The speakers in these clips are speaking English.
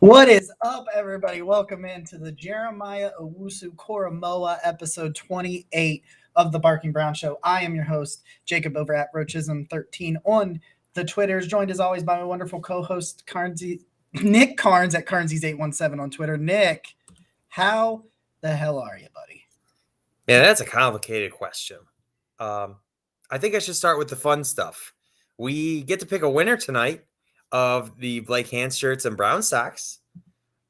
What is up, everybody? Welcome into the Jeremiah Owusu Koromoa episode 28 of the Barking Brown Show. I am your host, Jacob, over at Roachism13 on the Twitters, joined as always by my wonderful co-host, Nick Carnes at Carnesies817 on Twitter. Nick, how the hell are you, buddy? Yeah, that's a complicated question. I think I should start with the fun stuff. We get to pick a winner tonight of the Blake Hans shirts and brown socks.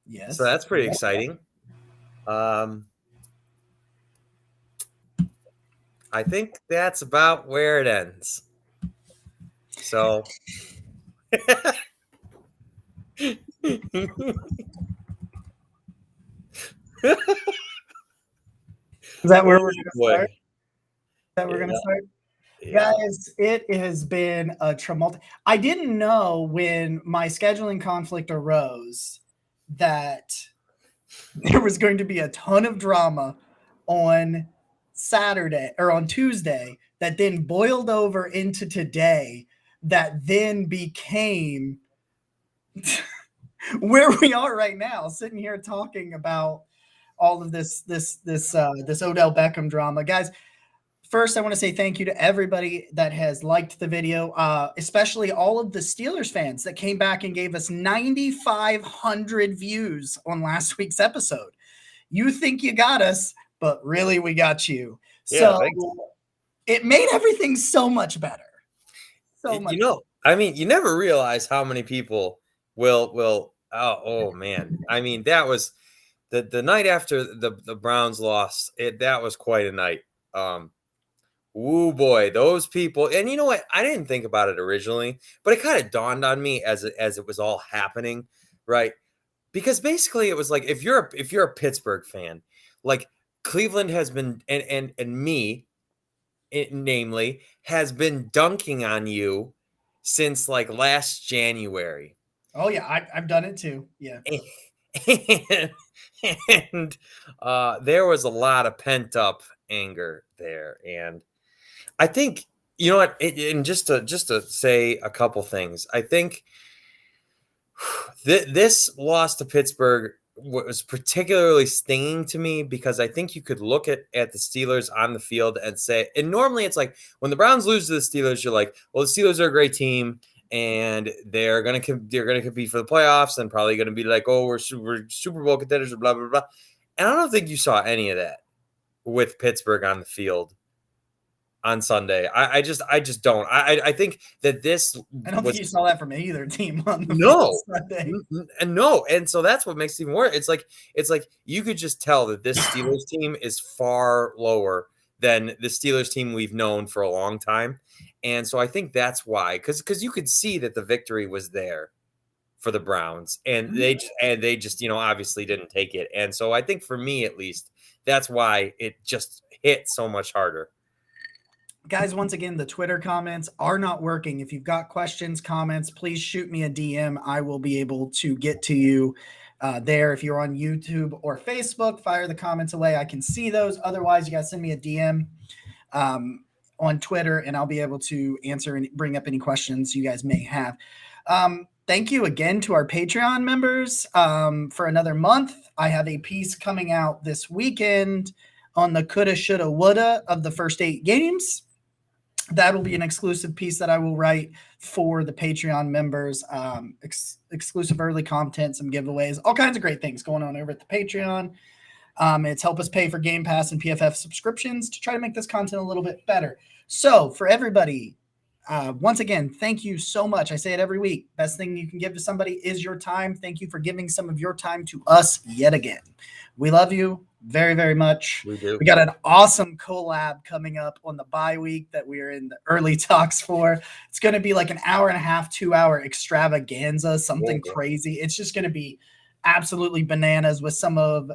Yes. So that's pretty exciting. I think that's about where it ends. So Is that where we're going to start? Yeah. Guys, it has been a tumult. I didn't know when my scheduling conflict arose that there was going to be a ton of drama on Saturday or on Tuesday that then boiled over into today that then became where we are right now, sitting here talking about all of this Odell Beckham drama. Guys, first, I want to say thank you to everybody that has liked the video, especially all of the Steelers fans that came back and gave us 9,500 views on last week's episode. You think you got us, but really we got you. Yeah, so it made everything so much better. You never realize how many people will. Oh man. I mean, that was the night after the Browns lost. That was quite a night. Oh boy, those people. And you know what? I didn't think about it originally, but it kind of dawned on me as it was all happening, right? Because basically it was like if you're a Pittsburgh fan, like Cleveland has been and me, namely, has been dunking on you since like last January. Oh yeah, I've done it too. Yeah. And there was a lot of pent up anger there, and I think, you know what, and just to say a couple things, I think this loss to Pittsburgh was particularly stinging to me because I think you could look at the Steelers on the field and say, and normally it's like when the Browns lose to the Steelers, you're like, well, the Steelers are a great team and they're gonna compete for the playoffs and probably gonna be like, oh, we're Super Bowl contenders or blah blah blah. And I don't think you saw any of that with Pittsburgh on the field on Sunday. I just don't. I think that this. I don't think you saw that from either team on the field Sunday. No, and so that's what makes it even worse. It's like you could just tell that this Steelers team is far lower than the Steelers team we've known for a long time, and so I think that's why. Because you could see that the victory was there for the Browns, and they just obviously didn't take it, and so I think for me at least that's why it just hit so much harder. Guys, once again, the Twitter comments are not working. If you've got questions, comments, please shoot me a DM. I will be able to get to you there. If you're on YouTube or Facebook, fire the comments away. I can see those. Otherwise, you guys send me a DM on Twitter, and I'll be able to answer and bring up any questions you guys may have. Thank you again to our Patreon members for another month. I have a piece coming out this weekend on the coulda, shoulda, woulda of the first 8 games. That'll be an exclusive piece that I will write for the Patreon members, exclusive early content, some giveaways, all kinds of great things going on over at the Patreon. It's helped us pay for Game Pass and PFF subscriptions to try to make this content a little bit better. So for everybody, once again, thank you so much. I say it every week. Best thing you can give to somebody is your time. Thank you for giving some of your time to us yet again. We love you very, very much. We do. We got an awesome collab coming up on the bye week that we're in the early talks for. It's going to be like an hour and a half, 2-hour extravaganza, something crazy. It's just going to be absolutely bananas with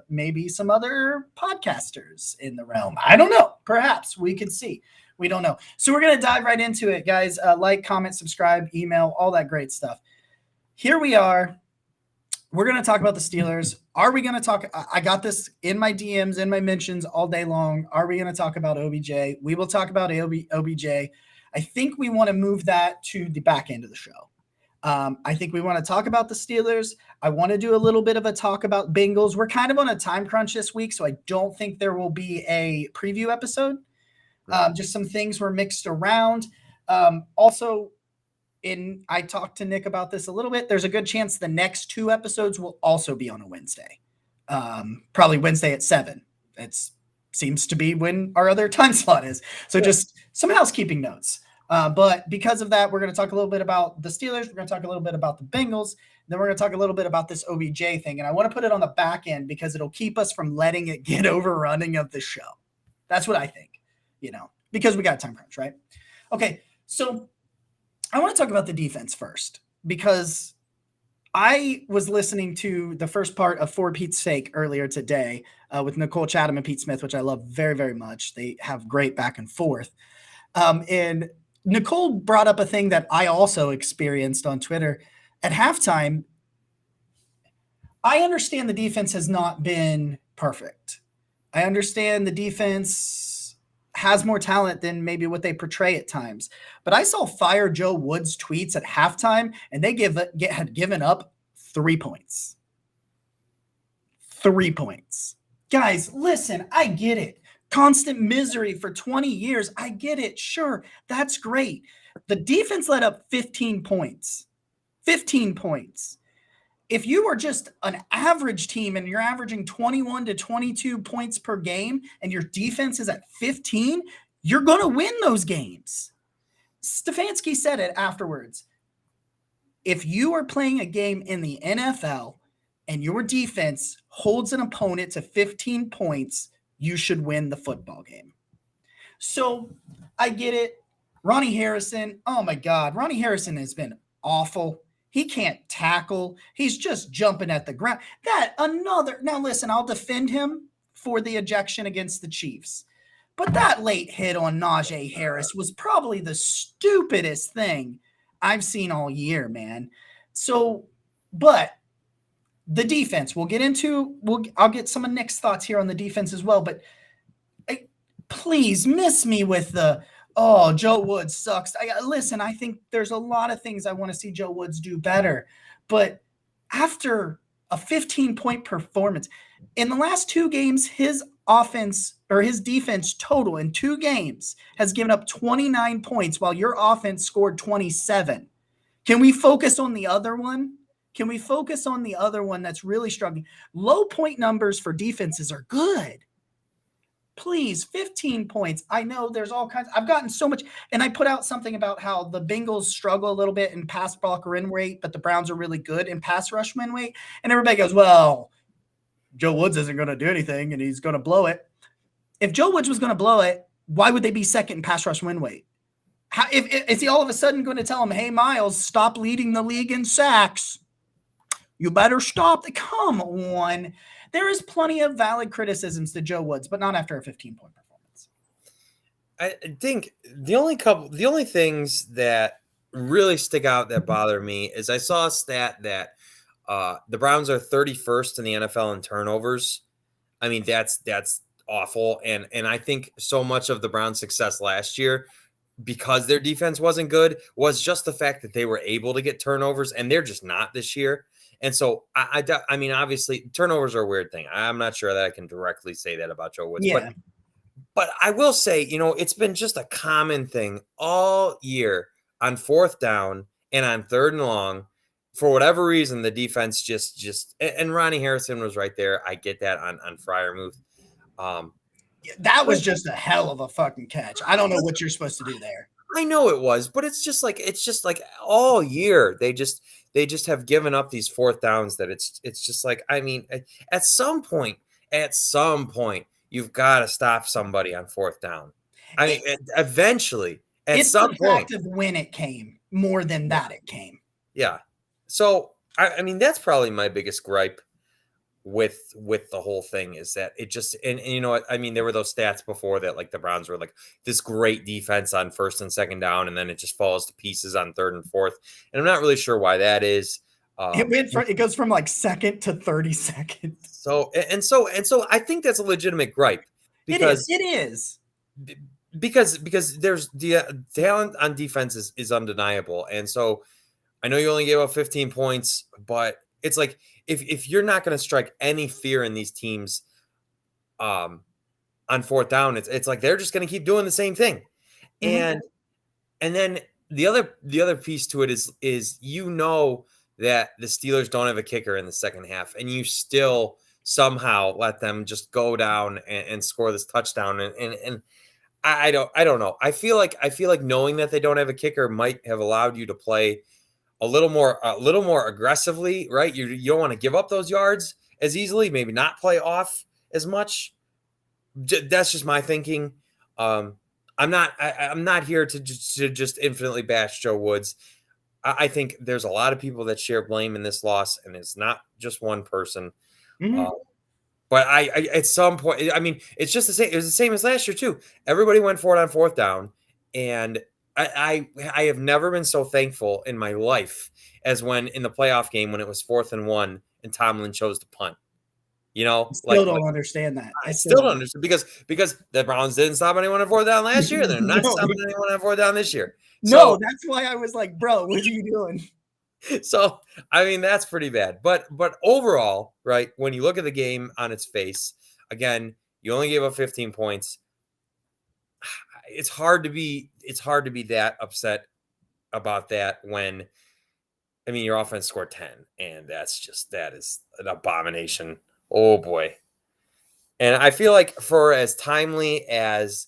maybe some other podcasters in the realm. I don't know. Perhaps we could see. We don't know. So we're going to dive right into it, guys. Like, comment, subscribe, email, all that great stuff. Here we are. We're going to talk about the Steelers. Are we going to talk? I got this in my DMs, in my mentions all day long. Are we going to talk about OBJ? We will talk about OBJ. I think we want to move that to the back end of the show. I think we want to talk about the Steelers. I want to do a little bit of a talk about Bengals. We're kind of on a time crunch this week, so I don't think there will be a preview episode. Just some things were mixed around. Also, I talked to Nick about this a little bit. There's a good chance the next 2 episodes will also be on a Wednesday, probably Wednesday at 7. It seems to be when our other time slot is. So just some housekeeping notes. But because of that, we're going to talk a little bit about the Steelers. We're going to talk a little bit about the Bengals. Then we're going to talk a little bit about this OBJ thing. And I want to put it on the back end because it'll keep us from letting it get overrunning of the show. That's what I think, because we got a time crunch, right? Okay, so I want to talk about the defense first because I was listening to the first part of For Pete's Sake earlier today with Nicole Chatham and Pete Smith, which I love very, very much. They have great back and forth. And Nicole brought up a thing that I also experienced on Twitter at halftime. I understand the defense has not been perfect. I understand the defense has more talent than maybe what they portray at times. But I saw Fire Joe Woods tweets at halftime, and they had given up 3 points. 3 points. Guys, listen, I get it. Constant misery for 20 years. I get it. Sure, that's great. The defense let up 15 points. 15 points. If you are just an average team and you're averaging 21 to 22 points per game and your defense is at 15, you're going to win those games. Stefanski said it afterwards. If you are playing a game in the NFL and your defense holds an opponent to 15 points, you should win the football game. So I get it. Ronnie Harrison, oh my God, Ronnie Harrison has been awful. He can't tackle. He's just jumping at the ground. Now listen, I'll defend him for the ejection against the Chiefs. But that late hit on Najee Harris was probably the stupidest thing I've seen all year, man. So, but the defense, I'll get some of Nick's thoughts here on the defense as well, but please miss me with Joe Woods sucks. Listen, I think there's a lot of things I want to see Joe Woods do better, but after a 15-point performance in the last 2 games, his offense or his defense total in 2 games has given up 29 points while your offense scored 27. Can we focus on the other one? Can we focus on the other one that's really struggling? Low point numbers for defenses are good. Please, 15 points. I know there's all kinds. I've gotten so much. And I put out something about how the Bengals struggle a little bit in pass block win rate, but the Browns are really good in pass rush win rate. And everybody goes, well, Joe Woods isn't going to do anything and he's going to blow it. If Joe Woods was going to blow it, why would they be second in pass rush win rate? Is he all of a sudden going to tell him, hey, Miles, stop leading the league in sacks? You better stop. Come on. There is plenty of valid criticisms to Joe Woods, but not after a 15-point performance. I think the only things that really stick out that bother me is I saw a stat that the Browns are 31st in the NFL in turnovers. I mean, that's awful. And I think so much of the Browns' success last year, because their defense wasn't good, was just the fact that they were able to get turnovers, and they're just not this year. And so, I mean, obviously, turnovers are a weird thing. I'm not sure that I can directly say that about Joe Woods. Yeah. But I will say, it's been just a common thing all year on 4th down and on 3rd and long. For whatever reason, the defense just and Ronnie Harrison was right there. I get that on Freiermuth. That was just a hell of a fucking catch. I don't know what you're supposed to do there. I know it was, but it's just like all year they just have given up these 4th downs that it's just like, I mean, at some point you've got to stop somebody on 4th down. I mean, eventually at some point. It's the fact of when it came more than that it came. Yeah. So I mean, that's probably my biggest gripe with the whole thing is that it just and you know what I mean, there were those stats before that, like the Browns were like this great defense on 1st and 2nd down, and then it just falls to pieces on 3rd and 4th, and I'm not really sure why that is. It goes from like 2nd to 30 seconds. So I think that's a legitimate gripe because it is because there's the talent on defense is undeniable, and so I know you only gave up 15 points, but it's like if you're not going to strike any fear in these teams on fourth down, it's like they're just going to keep doing the same thing. Mhm. And then the other piece to it is that the Steelers don't have a kicker in the second half, and you still somehow let them just go down and score this touchdown. And I don't know. I feel like knowing that they don't have a kicker might have allowed you to play a little more aggressively, right? You don't want to give up those yards as easily, maybe not play off as much. That's just my thinking. I'm not here to just infinitely bash Joe Woods. I think there's a lot of people that share blame in this loss, and it's not just one person. Uh, Mhm. but I at some point, I mean, it's just the same. It was the same as last year too. Everybody went for it on fourth down, and I have never been so thankful in my life as when in the playoff game when it was 4th and 1 and Tomlin chose to punt. Still don't understand that. I I still still don't don't. understand because the Browns didn't stop anyone on fourth down last year. They're not No, stopping anyone on fourth down this year. no, So that's why I was like, bro, what are you doing? so I mean that's pretty bad. But overall, right, when you look at the game on its face, again, you only gave up 15 points. It's hard to be that upset about that when I mean your offense scored 10, and that is an abomination. Oh boy. And I feel like for as timely as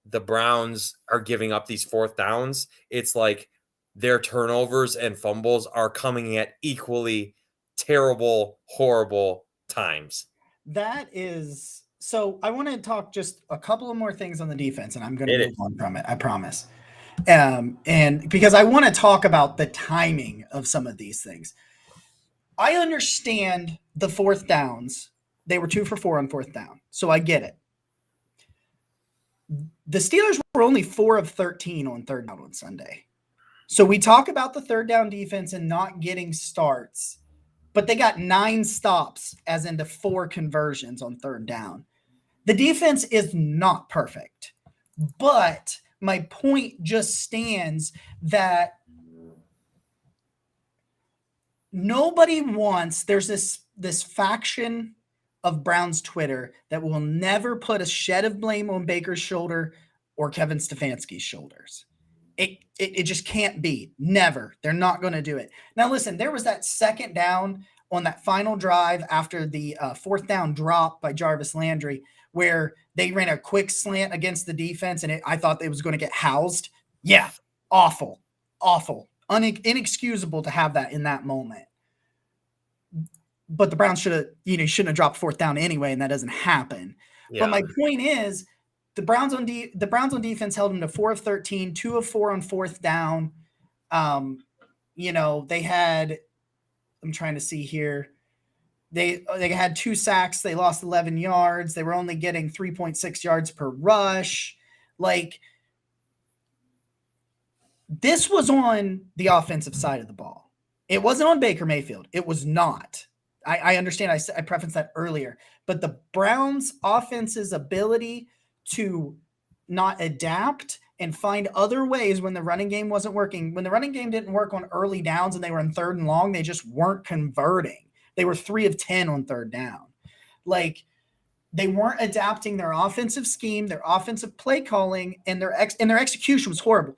the Browns are giving up these fourth downs, it's like their turnovers and fumbles are coming at equally terrible, horrible times. That is so. I want to talk just a couple of more things on the defense, and I'm going to It move is. on from it. I promise. And because I want to talk about the timing of some of these things. I understand the fourth downs. They were 2 for 4 on fourth down, so I get it. The Steelers were only 4 of 13 on third down on Sunday. So we talk about the third down defense and not getting starts, but they got 9 stops, as into 4 conversions on third down. The defense is not perfect, but my point just stands that nobody wants, there's this faction of Brown's Twitter that will never put a shed of blame on Baker's shoulder or Kevin Stefanski's shoulders. It just can't be. Never. They're not going to do it. Now, listen, there was that second down on that final drive after the fourth down drop by Jarvis Landry where they ran a quick slant against the defense, and I thought it was going to get housed. Yeah, awful, awful, inexcusable to have that in that moment. But the Browns shouldn't have dropped fourth down anyway, and that doesn't happen. Yeah. But my point is, the Browns on defense held them to 4 of 13, 2 of 4 on fourth down. They had. I'm trying to see here. They had 2 sacks. They lost 11 yards. They were only getting 3.6 yards per rush. Like, this was on the offensive side of the ball. It wasn't on Baker Mayfield. It was not. I understand. I prefaced that earlier. But the Browns' offense's ability to not adapt and find other ways when the running game wasn't working. When the running game didn't work on early downs and they were in third and long, they just weren't converting. They were 3 of 10 on third down. Like, they weren't adapting their offensive scheme, their offensive play calling, and their execution was horrible.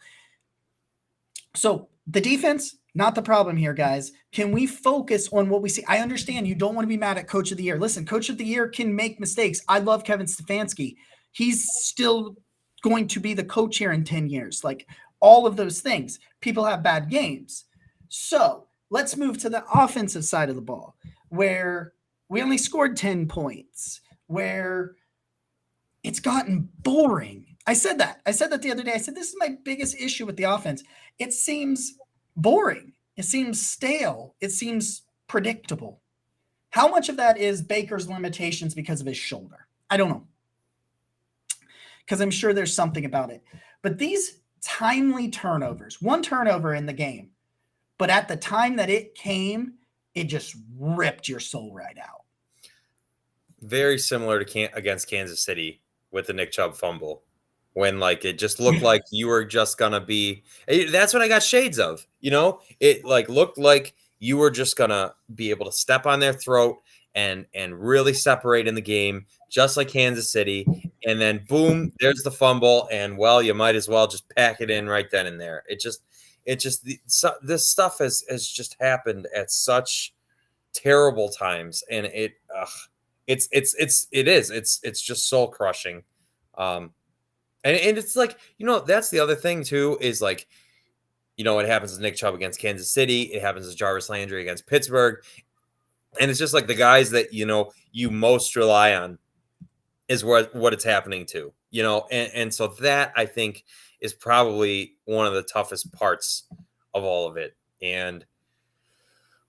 So the defense, not the problem here, guys. Can we focus on what we see? I understand you don't want to be mad at Coach of the Year. Listen, Coach of the Year can make mistakes. I love Kevin Stefanski. He's still going to be the coach here in 10 years. Like, all of those things. People have bad games. So let's move to the offensive side of the ball, where we only scored 10 points, where it's gotten boring. I said that the other day. I said, this is my biggest issue with the offense. It seems boring. It seems stale. It seems predictable. How much of that is Baker's limitations because of his shoulder? I don't know. Because I'm sure there's something about it. But these timely turnovers, 1 turnover in the game, but at the time that it came, it just ripped your soul right out. Very similar to against Kansas City with the Nick Chubb fumble. when like it just looked like you were just gonna be. That's what I got shades of. It like looked like you were just gonna be able to step on their throat and really separate in the game, just like Kansas City. And then boom, there's the fumble, and well, you might as well just pack it in right then and there. This stuff has just happened at such terrible times, and it's just soul crushing. And it's like, that's the other thing too, is like, it happens with Nick Chubb against Kansas City. It happens with Jarvis Landry against Pittsburgh. And it's just like the guys that, you most rely on is what it's happening to, and so that I think is probably one of the toughest parts of all of it. And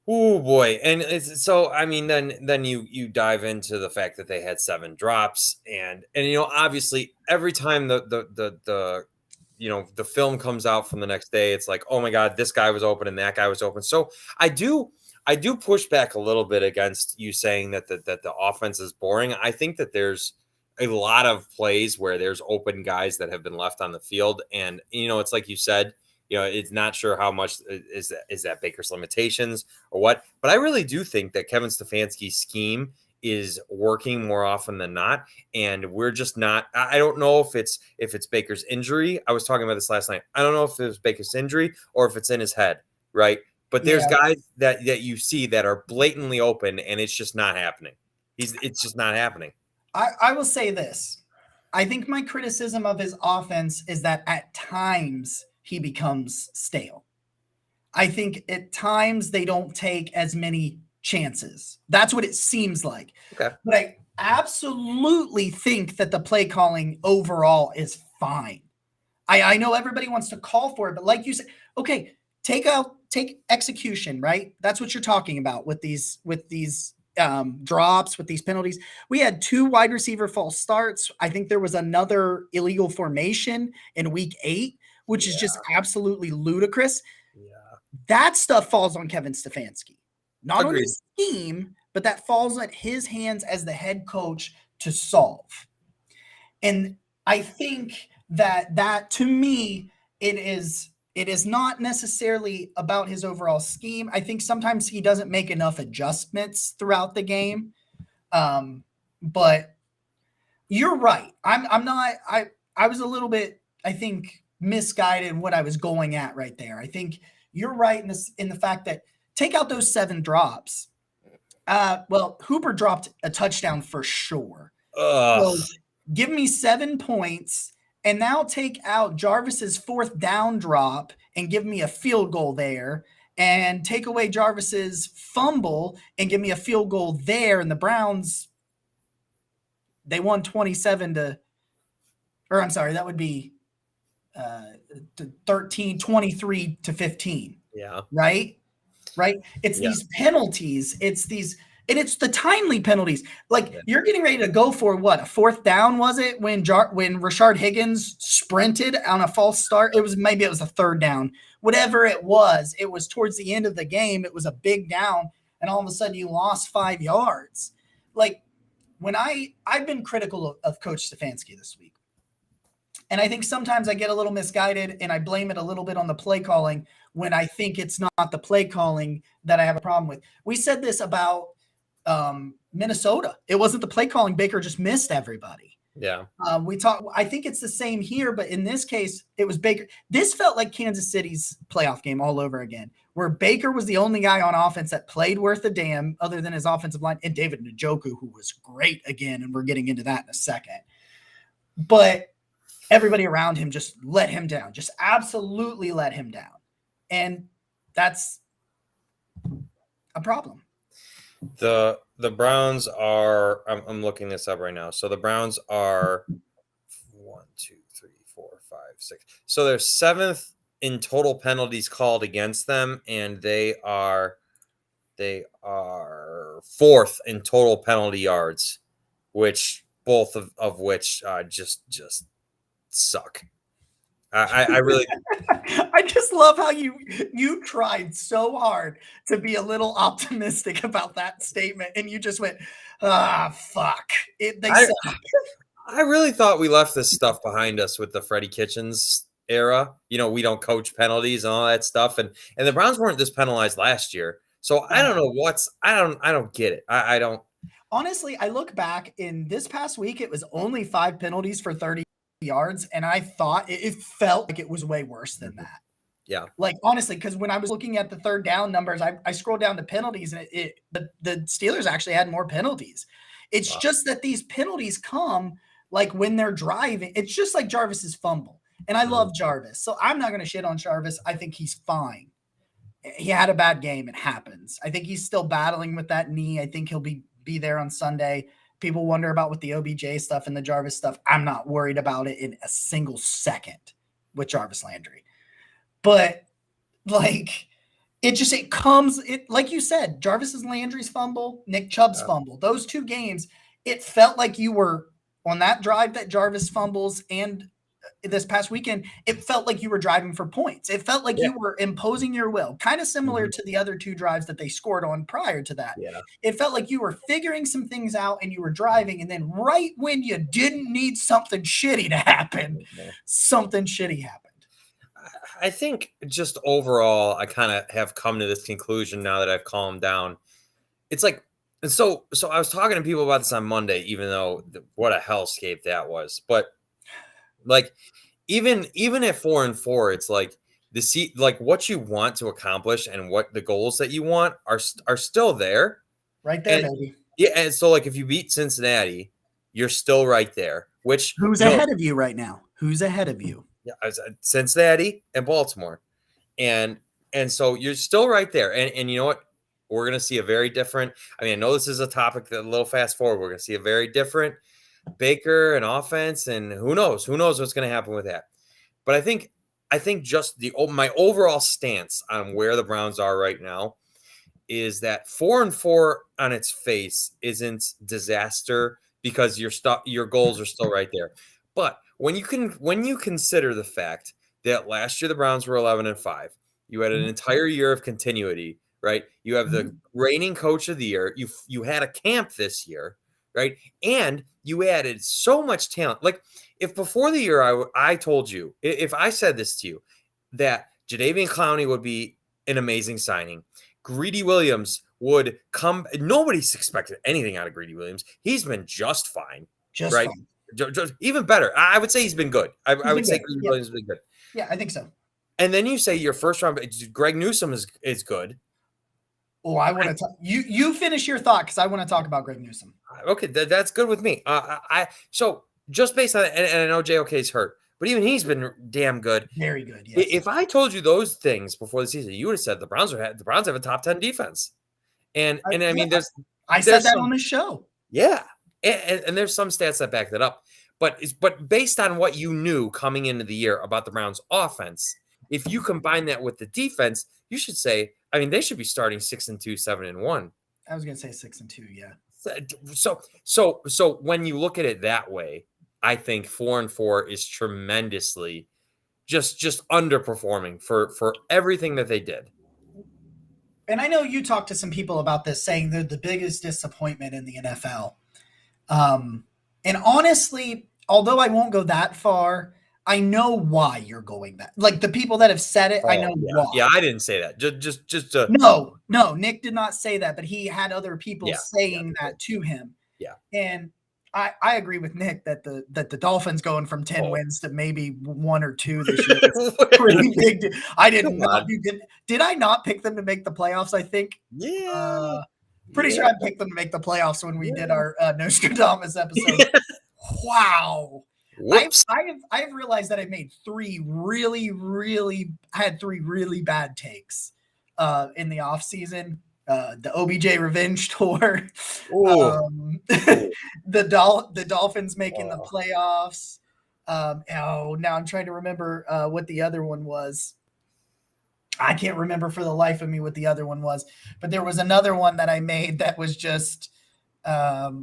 oh boy. And so I mean, then you dive into the fact that they had 7 drops, and obviously every time the film comes out from the next day, it's like, oh my God, this guy was open and that guy was open. So I do push back a little bit against you saying that the offense is boring. I think that there's a lot of plays where there's open guys that have been left on the field, and it's like you said, it's not sure how much is that Baker's limitations or what, but I really do think that Kevin Stefanski's scheme is working more often than not, and we're just not. I don't know if it's Baker's injury. I was talking about this last night. I don't know if it was Baker's injury or if it's in his head, right? But there's guys that you see that are blatantly open, and it's just not happening. It's just not happening. I will say this. I think my criticism of his offense is that at times he becomes stale. I think at times they don't take as many chances. That's what it seems like. Okay. But I absolutely think that the play calling overall is fine. I know everybody wants to call for it, but like you said, okay, take execution, right? That's what you're talking about with these drops, with these penalties. We had 2 wide receiver false starts. I think there was another illegal formation in week 8, which is just absolutely ludicrous. Yeah. That stuff falls on Kevin Stefanski. Not Agreed. on his scheme, but that falls at his hands as the head coach to solve. And I think that to me, it is not necessarily about his overall scheme. I think sometimes he doesn't make enough adjustments throughout the game. But you're right. I was a little bit, I think, misguided what I was going at right there. I think you're right in the fact that take out those 7 drops. Well, Hooper dropped a touchdown for sure. So give me 7 points, and now take out Jarvis's 4th down drop and give me a field goal there, and take away Jarvis's fumble and give me a field goal there. And the Browns, they won that would be 23-15. Yeah. Right? It's these penalties. It's the timely penalties. Like you're getting ready to go for what, a 4th down, was it, when Rashard Higgins sprinted on a false start? Maybe it was a 3rd down. Whatever it was towards the end of the game. It was a big down, and all of a sudden you lost 5 yards. Like when I've been critical of Coach Stefanski this week. And I think sometimes I get a little misguided, and I blame it a little bit on the play calling when I think it's not the play calling that I have a problem with. We said this about Minnesota. It wasn't the play calling. Baker just missed everybody. Yeah. I think it's the same here, but in this case, it was Baker. This felt like Kansas City's playoff game all over again, where Baker was the only guy on offense that played worth a damn other than his offensive line, and David Njoku, who was great again, and we're getting into that in a second. But everybody around him just let him down, just absolutely let him down. And that's a problem. The Browns are, I'm looking this up right now. So the Browns are 1, 2, 3, 4, 5, 6. So they're 7th in total penalties called against them, and they are 4th in total penalty yards, which both of which just suck. I really I just love how you tried so hard to be a little optimistic about that statement, and you just went, fuck. They suck. I really thought we left this stuff behind us with the Freddie Kitchens era. We don't coach penalties and all that stuff, and the Browns weren't this penalized last year. So I don't know I don't get it. I don't. Honestly, I look back in this past week, it was only 5 penalties for 30 yards, and I thought it felt like it was way worse than that. Yeah. Like, honestly, because when I was looking at the third down numbers, I scrolled down to penalties, and the Steelers actually had more penalties. It's just that these penalties come like when they're driving. It's just like Jarvis's fumble. And I love Jarvis, so I'm not going to shit on Jarvis. I think he's fine. He had a bad game. It happens. I think he's still battling with that knee. I think he'll be there on Sunday. People wonder about with the OBJ stuff and the Jarvis stuff. I'm not worried about it in a single second with Jarvis Landry. But like it comes like you said, Jarvis Landry's fumble, Nick Chubb's fumble, those 2 games, it felt like you were on that drive that Jarvis fumbles and this past weekend, it felt like you were driving for points. It felt like you were imposing your will, kind of similar to the other 2 drives that they scored on prior to that. Yeah. It felt like you were figuring some things out and you were driving, and then right when you didn't need something shitty to happen, something shitty happened. I think just overall, I kind of have come to this conclusion now that I've calmed down. It's like, so I was talking to people about this on Monday, even though what a hellscape that was. But like, even at 4-4, it's like like what you want to accomplish and what the goals that you want are still there. Right there, baby. Yeah, and so like if you beat Cincinnati, you're still right there. Who's ahead of you right now? Who's ahead of you? Yeah, Cincinnati and Baltimore, and so you're still right there. And you know what? We're gonna see a very different. I mean, I know this is a topic that a little fast forward. We're gonna see a very different Baker and offense, and who knows what's gonna happen with that. But I think just my overall stance on where the Browns are right now is that 4-4 on its face isn't disaster because your goals are still right there. But when you consider the fact that last year the Browns were 11-5, you had an entire year of continuity, right? You have the reigning coach of the year. You had a camp this year, right? And you added so much talent. Like if before the year I told you, if I said this to you, that Jadeveon Clowney would be an amazing signing, Greedy Williams would come. Nobody's expected anything out of Greedy Williams. He's been just fine, right? Fine. Just even better. I would say he's been good. I would say Greedy Williams has been good. Yeah, I think so. And then you say your first round, Greg Newsome is good. Oh, I want to talk. You finish your thought because I want to talk about Greg Newsome. Okay, that's good with me. So just based on it, and I know JOK's hurt, but even he's been damn good. Very good. Yes. If I told you those things before the season, you would have said the Browns have a top 10 defense. And I mean, I said that on the show. Yeah. And there's some stats that back that up. But based on what you knew coming into the year about the Browns offense, if you combine that with the defense, you should say, I mean, they should be starting 6-2, 7-1. I was going to say 6-2. Yeah. So when you look at it that way, I think 4-4 is tremendously just underperforming for everything that they did. And I know you talked to some people about this, saying they're the biggest disappointment in the NFL. And honestly, although I won't go that far, I know why you're going that. Like the people that have said it, I know why. Yeah, I didn't say that. Just No, Nick did not say that, but he had other people saying that to him. Yeah. And I agree with Nick that the Dolphins going from 10 wins to maybe 1 or 2 this year is pretty big. I did not. Did I not pick them to make the playoffs? I think. Yeah. Pretty sure I picked them to make the playoffs when we did our Nostradamus episode. Wow. I've realized that I made 3 really bad takes in the off season. The OBJ revenge tour, the Dolphins making the playoffs. Now I'm trying to remember what the other one was. I can't remember for the life of me what the other one was, but there was another one that I made that was just, it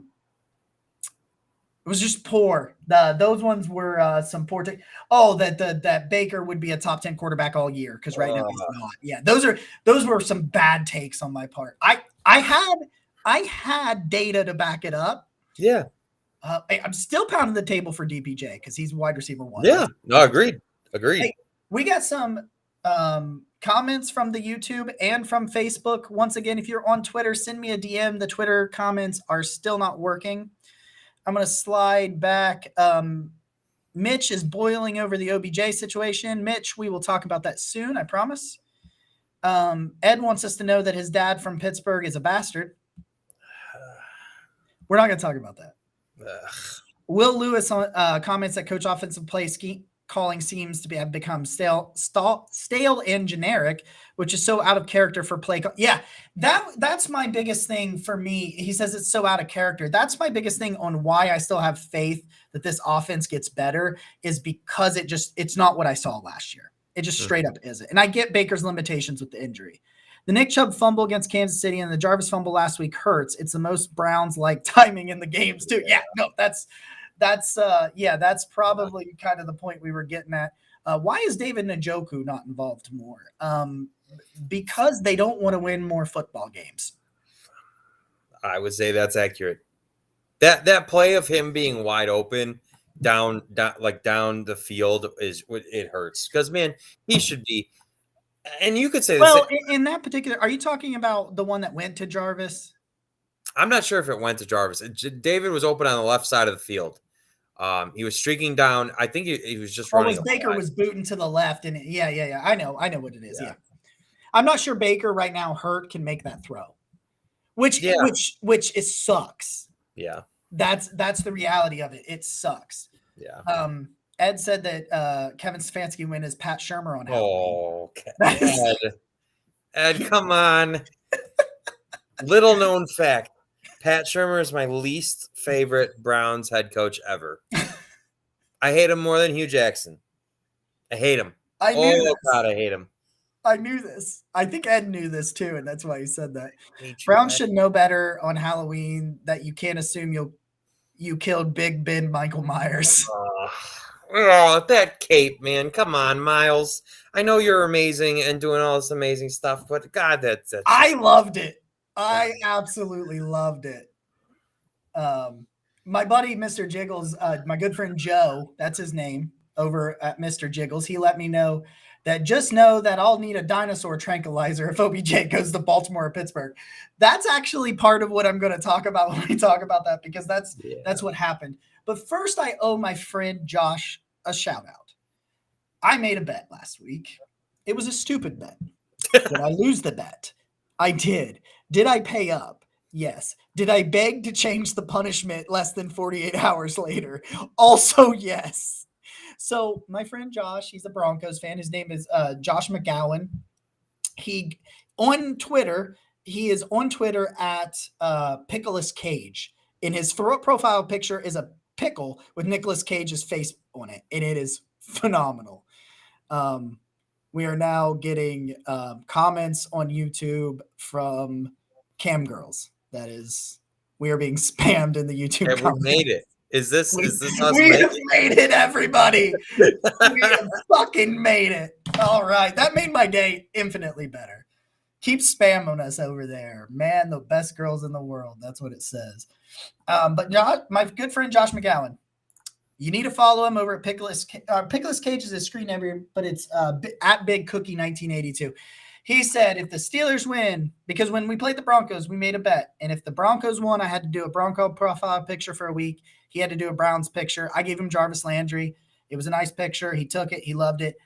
was just poor. Those ones were some poor. That Baker would be a top 10 quarterback all year because right now he's not. Yeah, those were some bad takes on my part. I had data to back it up. Yeah. I'm still pounding the table for DPJ because he's wide receiver 1. Yeah, no, agreed. Hey, we got some comments from the YouTube and from Facebook. Once again, if you're on Twitter, send me a DM. The Twitter comments are still not working. I'm going to slide back. Mitch is boiling over the OBJ situation. Mitch, we will talk about that soon, I promise. Ed wants us to know that his dad from Pittsburgh is a bastard. We're not going to talk about that. Will Lewis comments that coach offensive play calling seems to have become stale and generic, which is so out of character for play. Yeah, that's my biggest thing for me. He says it's so out of character. That's my biggest thing on why I still have faith that this offense gets better, is because it's not what I saw last year. It just straight up isn't. And I get Baker's limitations with the injury. The Nick Chubb fumble against Kansas City and the Jarvis fumble last week hurts. It's the most Browns-like timing in the games too. Yeah, no, that's probably kind of the point we were getting at. Why is David Njoku not involved more? Because they don't want to win more football games. I would say that's accurate. That play of him being wide open down the field it hurts, because man, he should be. And you could say, well, in that particular, are you talking about the one that went to Jarvis? I'm not sure if it went to Jarvis. David was open on the left side of the field. He was streaking down. I think he was just running. Baker was booting to the left, and yeah. I know what it is. Yeah. I'm not sure Baker right now hurt can make that throw, which it sucks. Yeah, that's the reality of it. It sucks. Yeah. Ed said that Kevin Stefanski win is Pat Shurmur on Halloween. Oh, Ed, come on. Little known fact. Pat Shurmur is my least favorite Browns head coach ever. I hate him more than Hugh Jackson. I hate him. I hate him. I knew this. I think Ed knew this too, and that's why he said that. Browns should know better on Halloween that you can't assume you killed Big Ben Michael Myers. Oh, that cape, man. Come on, Miles. I know you're amazing and doing all this amazing stuff, but God, that's I loved it. I absolutely loved it. My buddy, Mr. Jiggles, my good friend Joe, that's his name, over at Mr. Jiggles, he let me know that I'll need a dinosaur tranquilizer if OBJ goes to Baltimore or Pittsburgh. That's actually part of what I'm going to talk about when we talk about that, because that's what happened. But first, I owe my friend Josh a shout out. I made a bet last week. It was a stupid bet. Did I lose the bet? I did. Did I pay up? Yes. Did I beg to change the punishment less than 48 hours later? Also, yes. So my friend Josh, he's a Broncos fan. His name is Josh McGowan. He is on Twitter at Pickleous Cage. In his profile picture is a pickle with Nicolas Cage's face on it, and it is phenomenal. We are now getting comments on YouTube from cam girls. That is, we are being spammed in the YouTube comments. We made it. Is this us? We have made it, everybody. We have fucking made it. All right. That made my day infinitely better. Keep spamming us over there. Man, the best girls in the world. That's what it says. But my good friend Josh McGowan, you need to follow him over at Pickleous. Pickleous Cage is a screen every, but it's at Big Cookie 1982. He said if the Steelers win, because when we played the Broncos, we made a bet. And if the Broncos won, I had to do a Bronco profile picture for a week. He had to do a Browns picture. I gave him Jarvis Landry. It was a nice picture. He took it. He loved it.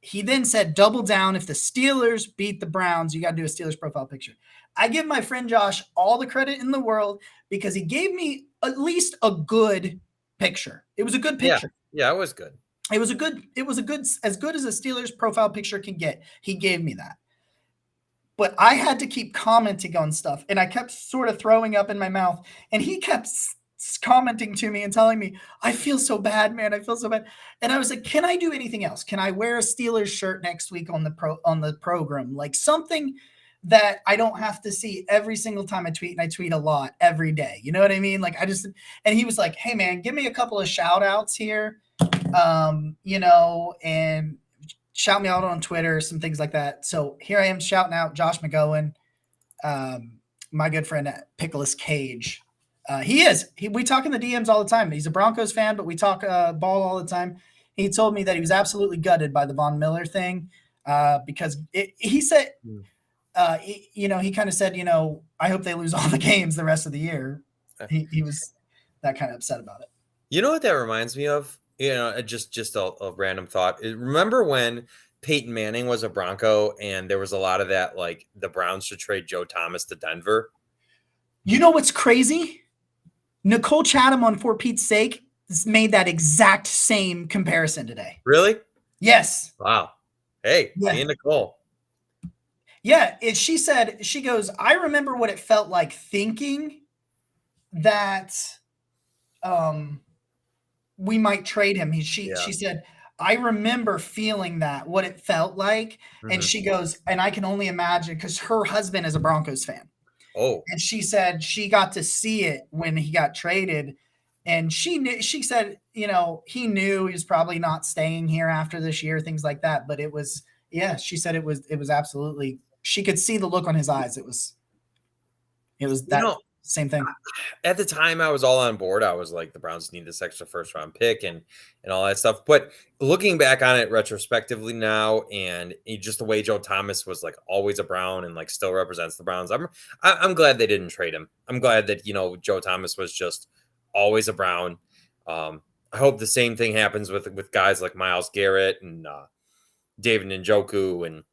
He then said, double down. If the Steelers beat the Browns, you got to do a Steelers profile picture. I give my friend Josh all the credit in the world because he gave me at least a good picture. It was a good picture. Yeah, it was good. It was as good as a Steelers profile picture can get. He gave me that. But I had to keep commenting on stuff, and I kept sort of throwing up in my mouth, and he kept commenting to me and telling me, I feel so bad, man. I feel so bad. And I was like, can I do anything else? Can I wear a Steelers shirt next week on the program? Like something that I don't have to see every single time I tweet, and I tweet a lot every day. You know what I mean? Like and he was like, hey man, give me a couple of shout outs here. And shout me out on Twitter, some things like that. So here I am shouting out Josh McGowan, my good friend at Pickleous Cage. He is. We talk in the DMs all the time. He's a Broncos fan, but we talk ball all the time. He told me that he was absolutely gutted by the Von Miller thing because he said, he kind of said, I hope they lose all the games the rest of the year. He was that kind of upset about it. You know what that reminds me of? Just a random thought. Remember when Peyton Manning was a Bronco and there was a lot of that, like the Browns should trade Joe Thomas to Denver? You know what's crazy? Nicole Chatham on For Pete's Sake made that exact same comparison today. Really? Yes. Wow. Hey, me and Nicole. Yeah, she said, she goes, I remember what it felt like thinking that we might trade him. She said, I remember feeling that, what it felt like. Mm-hmm. And she goes, and I can only imagine, because her husband is a Broncos fan. Oh. And she said she got to see it when he got traded. And she said, he knew he was probably not staying here after this year, things like that. But it was, she said it was absolutely, she could see the look on his eyes. It was that same thing. At the time, I was all on board. I was like, the Browns need this extra first round pick and all that stuff. But looking back on it retrospectively now, and just the way Joe Thomas was like always a Brown and like still represents the Browns, I'm glad they didn't trade him. I'm glad that Joe Thomas was just always a Brown. I hope the same thing happens with guys like Myles Garrett and David Njoku, and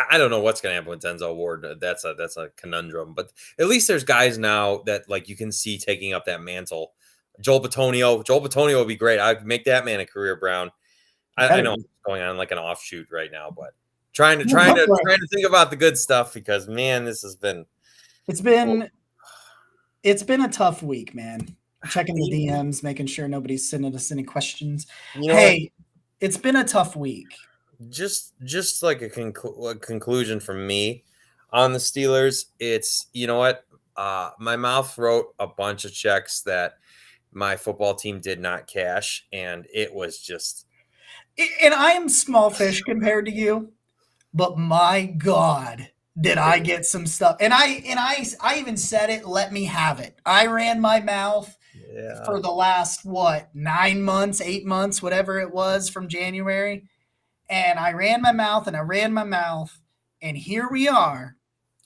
I don't know what's going to happen with Denzel Ward. That's a conundrum, but at least there's guys now that like you can see taking up that mantle. Joel Bitonio would be great. I'd make that man a career Brown. I know what's going on like an offshoot right now, but trying to think about the good stuff, because man, this has been it's been a tough week, man. Checking the DMs, making sure nobody's sending us any questions. It's been a tough week. Just like a conclusion from me on the Steelers, it's, my mouth wrote a bunch of checks that my football team did not cash, and it was just. And I am small fish compared to you, but my God, did I get some stuff? And I even said it. Let me have it. I ran my mouth for the last 9 months, 8 months, whatever it was from January. And I ran my mouth, and here we are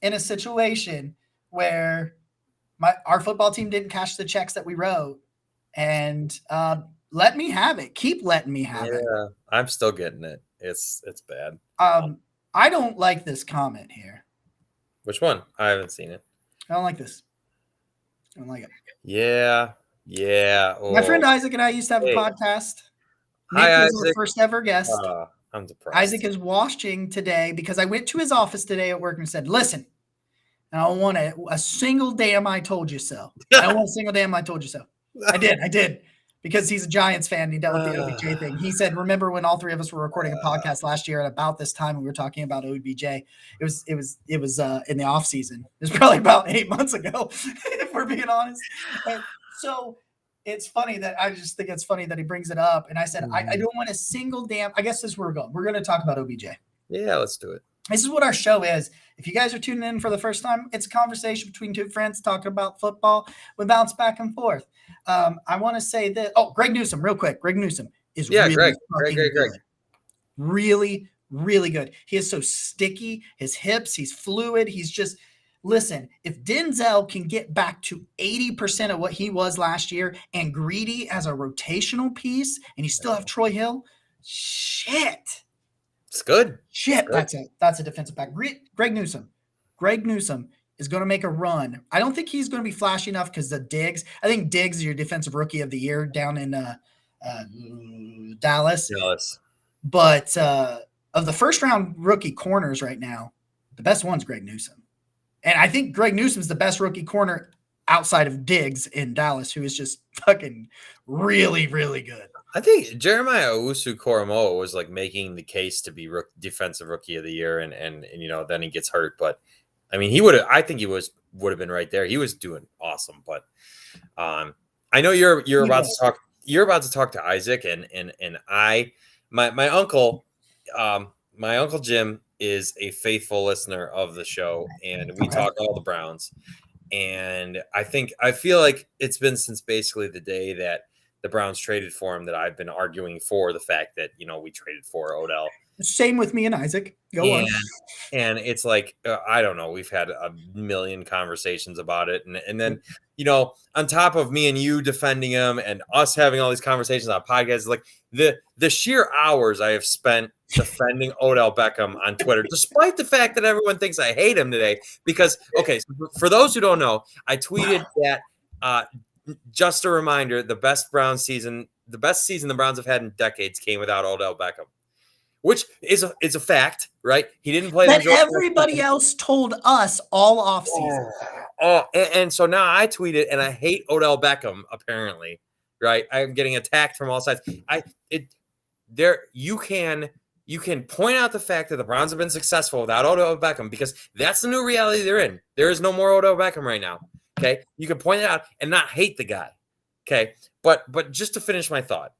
in a situation where our football team didn't cash the checks that we wrote, and let me have it. Keep letting me have it. Yeah, I'm still getting it. It's bad. I don't like this comment here. Which one? I haven't seen it. I don't like this. I don't like it. Yeah. Oh. My friend Isaac and I used to have a podcast. Nick was our first ever guest. I'm depressed. Isaac is watching today because I went to his office today at work and said, listen, I don't want a single damn I told you so. I don't want a single damn I told you so. I did. Because he's a Giants fan and he dealt with the OBJ thing. He said, remember when all three of us were recording a podcast last year at about this time, we were talking about OBJ. It was in the off season. It was probably about 8 months ago, if we're being honest. And so it's funny that he brings it up. And I said, I don't want a single damn, I guess this is where we're going. We're going to talk about OBJ. Yeah, let's do it. This is what our show is. If you guys are tuning in for the first time, it's a conversation between two friends talking about football. We bounce back and forth. I want to say that. Oh, Greg Newsome, real quick. Greg Newsome is really Greg. good. Really, really good. He is so sticky. His hips, he's fluid. He's just. Listen, if Denzel can get back to 80% of what he was last year and Greedy as a rotational piece, and you still have Troy Hill, shit. It's good. Shit, that's a defensive back. Greg Newsome is going to make a run. I don't think he's going to be flashy enough because I think Diggs is your defensive rookie of the year down in Dallas. But of the first round rookie corners right now, the best one's Greg Newsome. And I think Greg Newsome's the best rookie corner outside of Diggs in Dallas, who is just fucking really, really good. I think Jeremiah Owusu-Koramoah was like making the case to be defensive rookie of the year, and then he gets hurt. But I mean, would have been right there. He was doing awesome. But I know you're about to talk. You're about to talk to Isaac, and my uncle Jim is a faithful listener of the show, and we talk all the Browns. And I feel like it's been since basically the day that the Browns traded for him that I've been arguing for the fact that, we traded for Odell. Same with me and Isaac. Go on. And it's like, I don't know, we've had a million conversations about it. And then, on top of me and you defending him and us having all these conversations on podcasts, like the sheer hours I have spent defending Odell Beckham on Twitter, despite the fact that everyone thinks I hate him today. Because, okay, so for those who don't know, I tweeted that, just a reminder, the best season the Browns have had in decades came without Odell Beckham. Which is a fact, right? He didn't play. That everybody else told us all offseason. And so now I tweeted, and I hate Odell Beckham. Apparently, right? I'm getting attacked from all sides. You can point out the fact that the Browns have been successful without Odell Beckham because that's the new reality they're in. There is no more Odell Beckham right now. Okay, you can point it out and not hate the guy. Okay, but just to finish my thought,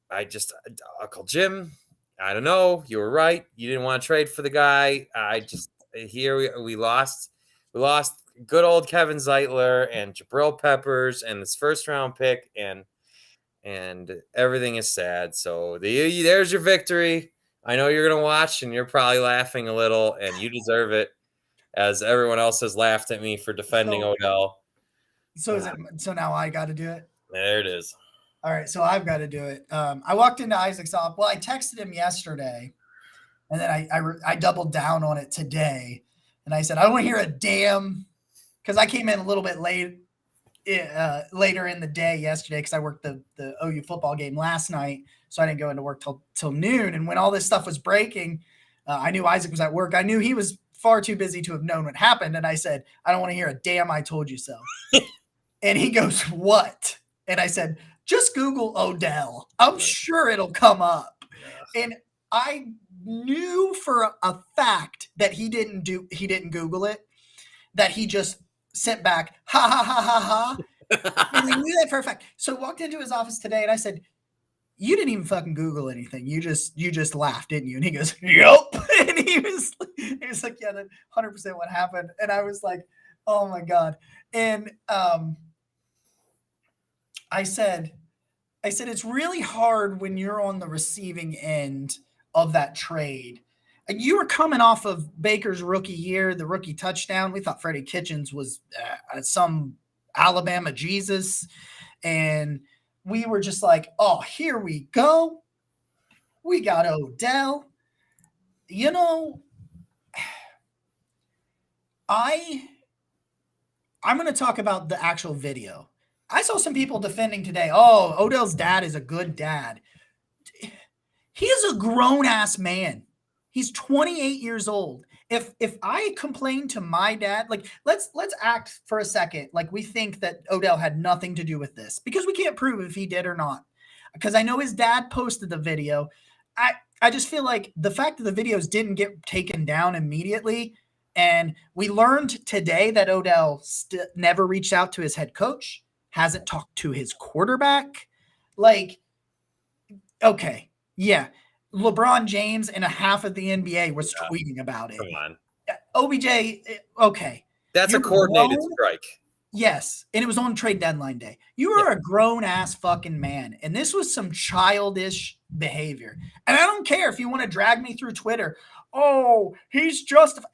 Uncle Jim. I don't know. You were right. You didn't want to trade for the guy. We lost. We lost good old Kevin Zeitler and Jabril Peppers and this first round pick, and everything is sad. So there's your victory. I know you're gonna watch and you're probably laughing a little, and you deserve it, as everyone else has laughed at me for defending Odell. So now I got to do it? There it is. All right, so I've got to do it. I walked into Isaac's office. Well, I texted him yesterday, and then I doubled down on it today, and I said, I don't want to hear a damn, because I came in a little bit late, later in the day yesterday because I worked the OU football game last night, so I didn't go into work till noon. And when all this stuff was breaking, I knew Isaac was at work. I knew he was far too busy to have known what happened, and I said, I don't want to hear a damn I told you so. And he goes, what? And I said, just Google Odell. I'm sure it'll come up. Yeah. And I knew for a fact that he didn't Google it, that he just sent back, ha, ha, ha, ha, ha. And I knew that for a fact. So I walked into his office today and I said, you didn't even fucking Google anything. You just laughed, didn't you? And he goes, yup. And he was like, yeah, that's 100% what happened. And I was like, oh my God. And I said, it's really hard when you're on the receiving end of that trade. And you were coming off of Baker's rookie year, the rookie touchdown. We thought Freddie Kitchens was some Alabama Jesus. And we were just like, oh, here we go. We got Odell. You know, I'm going to talk about the actual video. I saw some people defending today, oh, Odell's dad is a good dad. He is a grown-ass man. He's 28 years old. If I complain to my dad, like let's act for a second like we think that Odell had nothing to do with this, because we can't prove if he did or not. Because I know his dad posted the video. I just feel like the fact that the videos didn't get taken down immediately, and we learned today that Odell never reached out to his head coach, hasn't talked to his quarterback. Like, okay, yeah. LeBron James and a half of the NBA was tweeting about it. Come on. OBJ, okay. That's a coordinated strike. Yes, and it was on trade deadline day. You are a grown-ass fucking man, and this was some childish behavior. And I don't care if you want to drag me through Twitter. Oh, he's justified.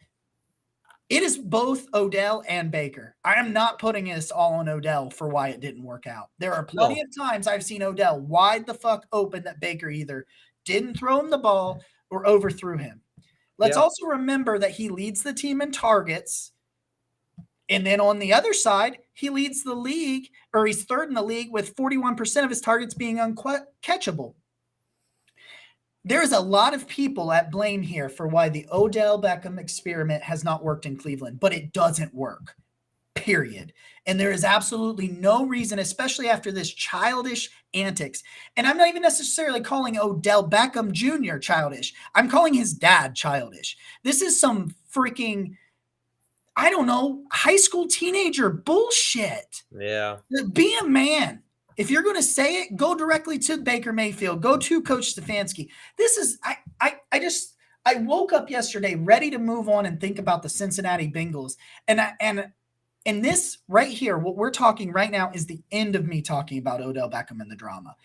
It is both Odell and Baker. I am not putting this all on Odell for why it didn't work out. There are plenty of times I've seen Odell wide the fuck open that Baker either didn't throw him the ball or overthrew him. Let's also remember that he leads the team in targets. And then on the other side, he leads the league, or he's third in the league with 41% of his targets being uncatchable. There's a lot of people at blame here for why the Odell Beckham experiment has not worked in Cleveland, but it doesn't work, period. And there is absolutely no reason, especially after this childish antics. And I'm not even necessarily calling Odell Beckham Jr. childish. I'm calling his dad childish. This is some freaking, I don't know, high school teenager bullshit. Yeah. Be a man. If you're going to say it, go directly to Baker Mayfield. Go to Coach Stefanski. This is, I woke up yesterday ready to move on and think about the Cincinnati Bengals. And And this right here, what we're talking right now is the end of me talking about Odell Beckham and the drama.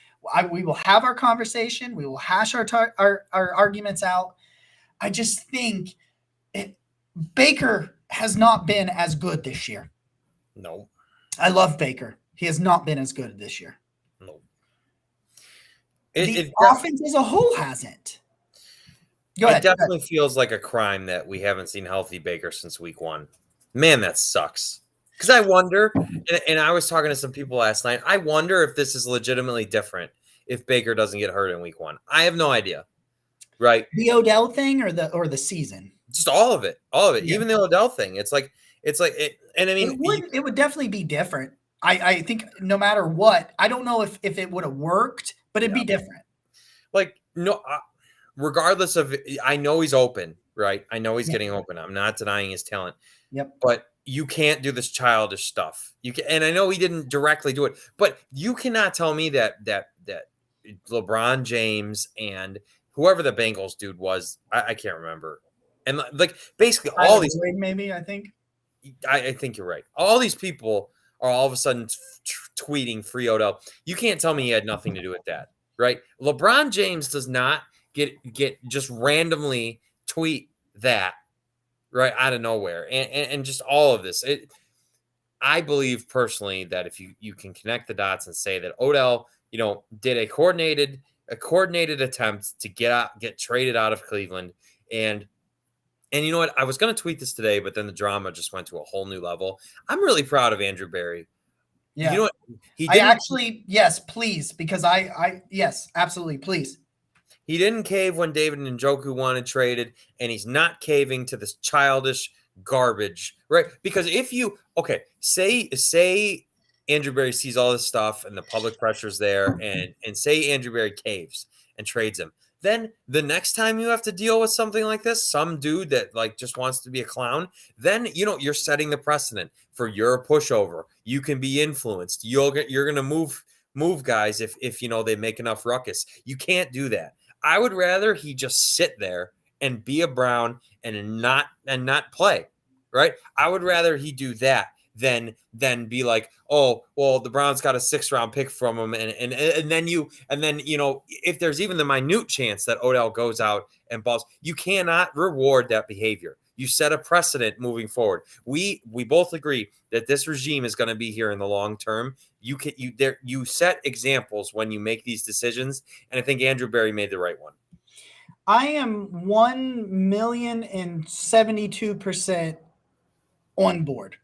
We will have our conversation. We will hash our arguments out. I just think Baker has not been as good this year. No. I love Baker. He has not been as good this year. No. The offense as a whole hasn't. Go ahead. It definitely feels like a crime that we haven't seen healthy Baker since week 1. Man, that sucks. Because I wonder, and I was talking to some people last night, I wonder if this is legitimately different if Baker doesn't get hurt in week 1. I have no idea. Right? The Odell thing or the season? Just all of it. Yeah. Even the Odell thing. It's like and I mean it would definitely be different. I think no matter what, I don't know if it would have worked, but it'd be different. Like, no, regardless of, I know he's open, right? I know he's getting open. I'm not denying his talent. Yep. But you can't do this childish stuff. And I know he didn't directly do it, but you cannot tell me that LeBron James and whoever the Bengals dude was, I can't remember. And like basically all these, maybe I think you're right. All these people are all of a sudden tweeting free Odell. You can't tell me he had nothing to do with that, right? LeBron James does not get just randomly tweet that right out of nowhere, and just all of this. I believe personally that if you can connect the dots and say that Odell, did a coordinated attempt to get traded out of Cleveland, and you know what? I was going to tweet this today, but then the drama just went to a whole new level. I'm really proud of Andrew Berry. Yeah. You know what? Yes, please, because yes, absolutely, please. He didn't cave when David Njoku wanted traded, and he's not caving to this childish garbage, right? Because if you, say Andrew Berry sees all this stuff and the public pressure's there, and say Andrew Berry caves and trades him, then the next time you have to deal with something like this, some dude that like just wants to be a clown, then you're setting the precedent for you're a pushover. You can be influenced. You're gonna move guys if they make enough ruckus. You can't do that. I would rather he just sit there and be a Brown and not play, right? I would rather he do that than be like, oh, well, the Browns got a 6th-round pick from him, and then if there's even the minute chance that Odell goes out and balls, you cannot reward that behavior. You set a precedent moving forward. We both agree that this regime is going to be here in the long term. You set examples when you make these decisions, and I think Andrew Berry made the right one. I am 1,072% on board.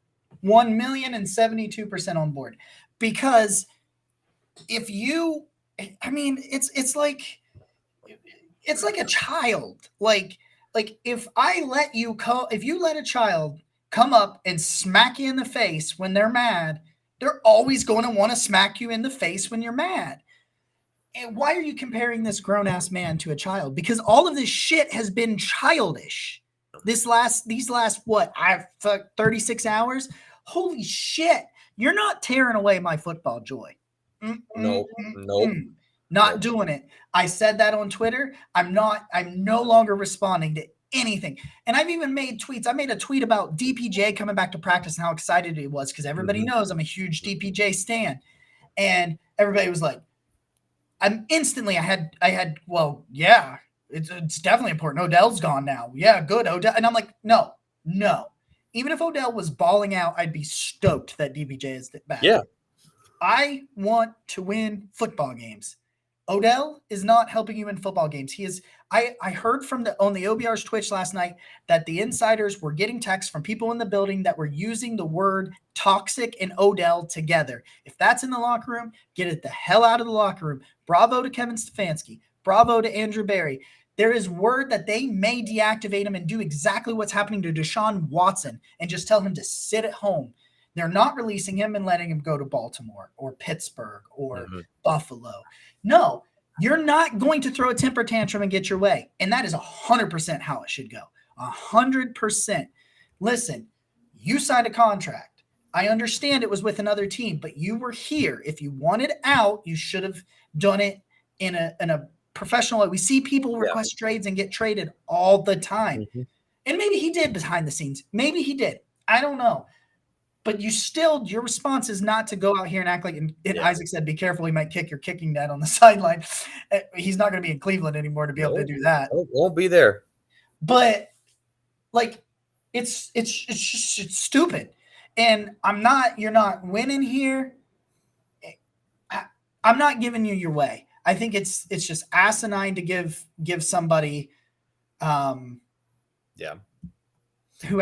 1,072% on board, because it's like a child. Like if you let a child come up and smack you in the face when they're mad, they're always going to want to smack you in the face when you're mad. And why are you comparing this grown-ass man to a child? Because all of this shit has been childish. These last 36 hours? Holy shit. You're not tearing away my football joy. Nope. Not doing it. I said that on Twitter. I'm no longer responding to anything. And I've even made tweets. I made a tweet about DPJ coming back to practice and how excited he was, because everybody knows I'm a huge DPJ stan. And everybody was like, I had, well, yeah, it's definitely important. Odell's gone now. Yeah, good, Odell. And I'm like, no. Even if Odell was balling out, I'd be stoked that DPJ is back. Yeah. I want to win football games. Odell is not helping you in football games. He is. I heard on the OBR's Twitch last night that the insiders were getting texts from people in the building that were using the word toxic and Odell together. If that's in the locker room, get it the hell out of the locker room. Bravo to Kevin Stefanski. Bravo to Andrew Berry. There is word that they may deactivate him and do exactly what's happening to Deshaun Watson and just tell him to sit at home. They're not releasing him and letting him go to Baltimore or Pittsburgh or Buffalo. No, you're not going to throw a temper tantrum and get your way. And that is 100% how it should go. 100%. Listen, you signed a contract. I understand it was with another team, but you were here. If you wanted out, you should have done it in a professional way. We see people request trades and get traded all the time. And maybe he did behind the scenes. Maybe he did. I don't know. But your response is not to go out here and act like, and Isaac said, be careful, he might kick your kicking net on the sideline. He's not going to be in Cleveland anymore to be able to do that. Won't be there. But like, it's stupid. And you're not winning here. I'm not giving you your way. I think it's just asinine to give somebody who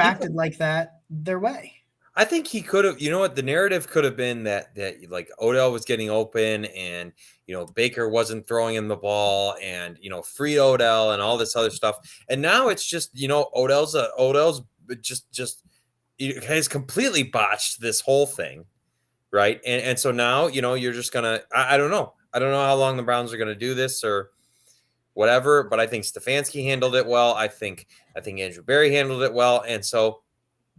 acted like that their way. I think he could have, the narrative could have been that like Odell was getting open and, Baker wasn't throwing him the ball and, free Odell and all this other stuff. And now it's just, Odell's just has completely botched this whole thing. Right. And so now, you're just going to, I don't know. I don't know how long the Browns are going to do this or whatever, but I think Stefanski handled it well. I think Andrew Berry handled it well. And so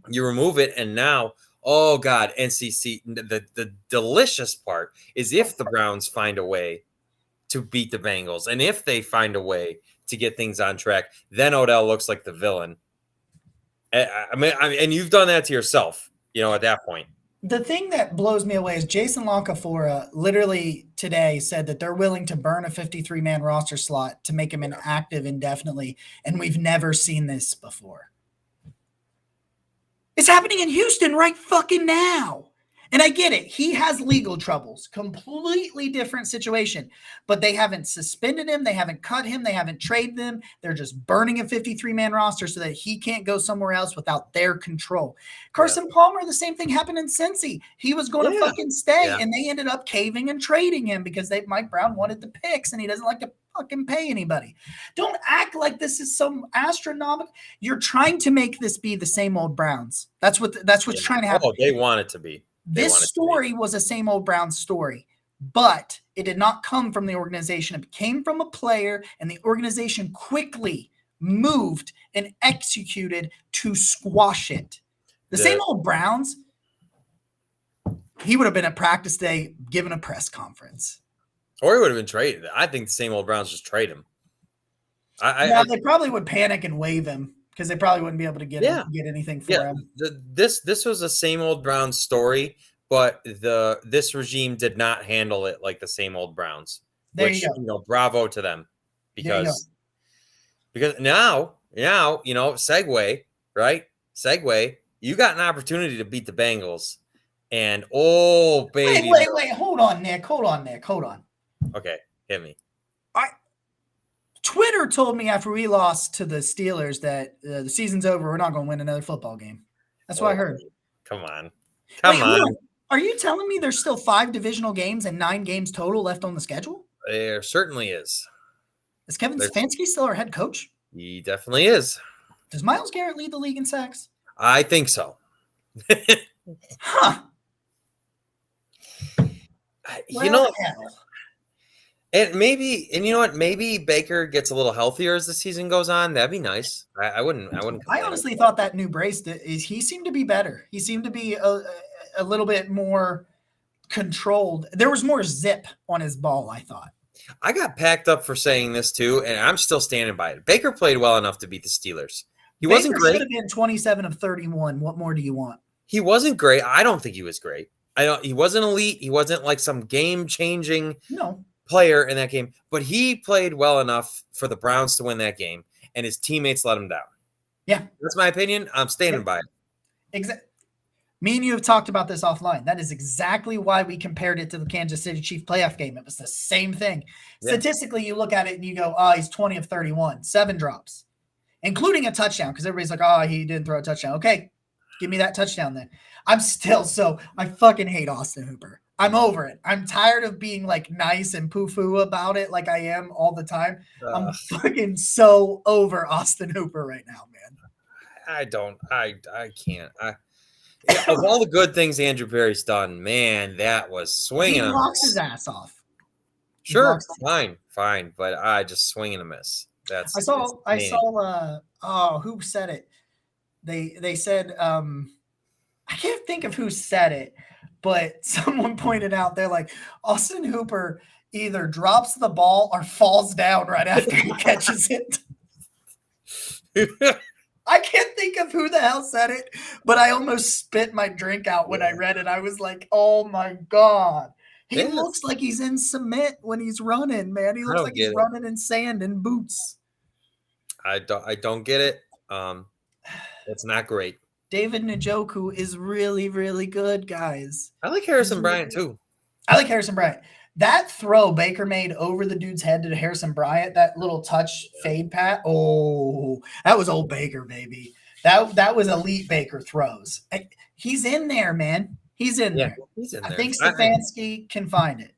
you remove it, and now, oh God, NCC. The delicious part is if the Browns find a way to beat the Bengals, and if they find a way to get things on track, then Odell looks like the villain. I mean, and you've done that to yourself, at that point. The thing that blows me away is Jason LaCanfora literally today said that they're willing to burn a 53-man roster slot to make him inactive indefinitely, and we've never seen this before. It's happening in Houston right fucking now. And I get it. He has legal troubles. Completely different situation. But they haven't suspended him. They haven't cut him. They haven't traded him. They're just burning a 53-man roster so that he can't go somewhere else without their control. Carson Palmer, the same thing happened in Cincy. He was going to fucking stay, and they ended up caving and trading him because Mike Brown wanted the picks, and he doesn't like to fucking pay anybody. Don't act like this is some astronomical. You're trying to make this be the same old Browns. That's what's trying to happen. Oh, they want it to be. This story was a same old Browns story, but it did not come from the organization. It came from a player, and the organization quickly moved and executed to squash it. The same old Browns, he would have been at practice day given a press conference. Or he would have been traded. I think the same old Browns just trade him. They probably would panic and waive him because they probably wouldn't be able to get anything for him. This was a same old Browns story, but this regime did not handle it like the same old Browns. You go. Bravo to them because now segue, right? Segue. You got an opportunity to beat the Bengals, and baby, wait, hold on, Nick. Okay, hit me. Twitter told me after we lost to the Steelers that the season's over. We're not going to win another football game. That's what I heard. Come on. Are you telling me there's still 5 divisional games and 9 games total left on the schedule? There certainly is. Is Kevin Stefanski still our head coach? He definitely is. Does Myles Garrett lead the league in sacks? I think so. Huh. Hell. And you know what? Maybe Baker gets a little healthier as the season goes on. That'd be nice. I wouldn't. I honestly thought that new brace he seemed to be better. He seemed to be a little bit more controlled. There was more zip on his ball, I thought. I got packed up for saying this too, and I'm still standing by it. Baker played well enough to beat the Steelers. Baker wasn't great. Should have been 27 of 31. What more do you want? He wasn't great. I don't think he was great. He wasn't elite. He wasn't like some game-changing player in that game, but he played well enough for the Browns to win that game, and his teammates let him down. Yeah. That's my opinion. I'm standing by it. Exactly. Me and you have talked about this offline. That is exactly why we compared it to the Kansas City Chiefs playoff game. It was the same thing. Yeah. Statistically, you look at it and you go, he's 20 of 31, 7 drops, including a touchdown, because everybody's like, he didn't throw a touchdown. Okay, give me that touchdown then. I fucking hate Austin Hooper. I'm over it. I'm tired of being like nice and poo-foo about it like I am all the time. I'm fucking so over Austin Hooper right now, man. I can't. Of all the good things Andrew Berry's done, man, that was swinging. He knocks his ass off. Sure, fine, but I just swing and a miss. I saw. Who said it? They said. I can't think of who said it, but someone pointed out they're like Austin Hooper either drops the ball or falls down right after he catches it. I can't think of who the hell said it, but I almost spit my drink out when I read it. I was like, oh my God. He looks like he's in cement when he's running, man. He looks like he's running in sand in boots. I don't get it. It's not great. David Njoku is really, really good, guys. I like Harrison Bryant too. I like Harrison Bryant. That throw Baker made over the dude's head to Harrison Bryant, that little touch fade pat. Oh, that was old Baker, baby. That was elite Baker throws. He's in there, man. He's in there. He's in there. I think Stefanski can find it.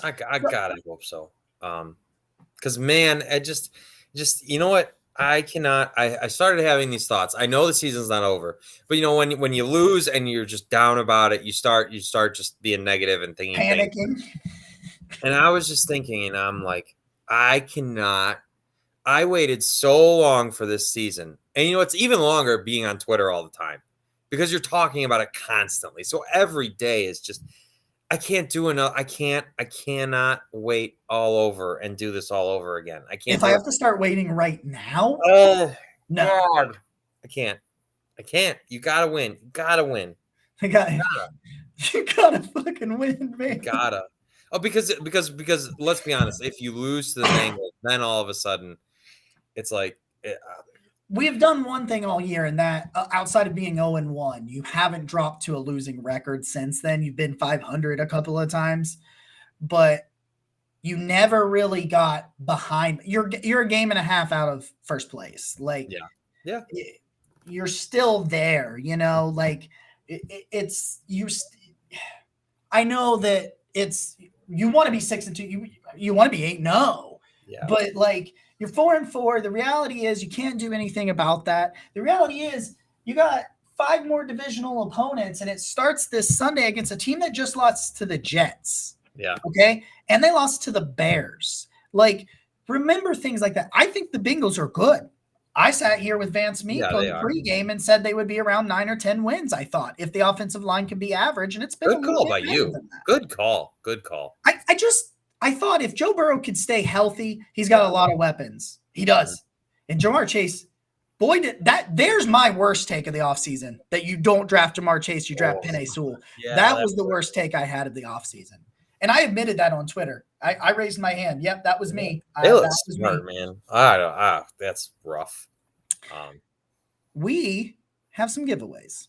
I hope so. Because man, I just you know what? I cannot. I started having these thoughts. I know the season's not over, but you know when you lose and you're just down about it, you start just being negative and thinking, panicking. And I was just thinking, and I'm like, I cannot. I waited so long for this season, and you know it's even longer being on Twitter all the time because you're talking about it constantly. So every day is just. I can't do enough. I cannot wait all over and do this all over again. I can't. If I have to start waiting right now, oh no, God. I can't. You gotta win. You gotta win. You gotta fucking win, man. You gotta. Oh, because let's be honest. If you lose to the Bengals, then all of a sudden, it's like. We've done one thing all year, and that outside of being 0-1, you haven't dropped to a losing record since then. You've been 500 a couple of times, but you never really got behind. You're a game and a half out of first place. Like, yeah, you're still there. You know, like it's you. I know that it's you want to be 6-2. You want to be 8-0. Yeah, but like. You're 4-4. The reality is you can't do anything about that. The reality is you got 5 more divisional opponents, and it starts this Sunday against a team that just lost to the Jets. Yeah. Okay. And they lost to the Bears. Like, remember things like that. I think the Bengals are good. I sat here with Vance Meek on the pregame and said they would be around 9 or 10 wins. I thought if the offensive line can be average, and it's been good call by you. Good call. I thought if Joe Burrow could stay healthy, he's got a lot of weapons. He does. And Jamar Chase, boy, there's my worst take of the offseason, that you don't draft Jamar Chase, you draft Penei Sewell. Yeah, that was the worst take I had of the offseason. And I admitted that on Twitter. I raised my hand. Yep, that was me. It was smart, man. That's rough. We have some giveaways.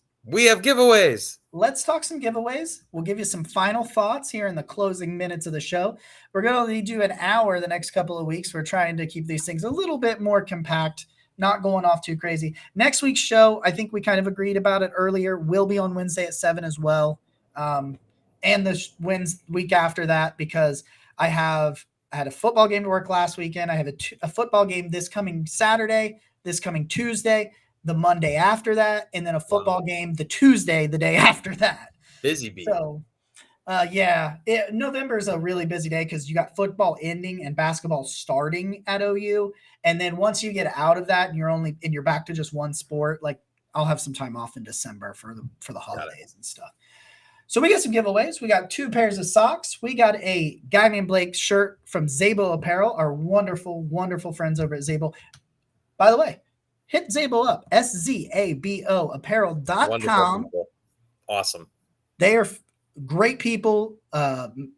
Let's talk some giveaways. We'll give you some final thoughts here in the closing minutes of the show. We're going to only do an hour the next couple of weeks. We're trying to keep these things a little bit more compact, not going off too crazy. Next week's show, I think we kind of agreed about it earlier, will be on Wednesday at 7 as well. And the week after that, because I had a football game to work last weekend. I have a football game this coming Saturday, this coming Tuesday, the Monday after that, and then a football game the Tuesday, the day after that. Busy bee. So, November is a really busy day because you got football ending and basketball starting at OU. And then once you get out of that and you're back to just one sport, like I'll have some time off in December for the holidays and stuff. So we got some giveaways. We got 2 pairs of socks. We got a Guy Named Blake shirt from Zabo Apparel, our wonderful, wonderful friends over at Zabo. By the way, hit Zabo up, SZABO apparel.com. Awesome. They are great people.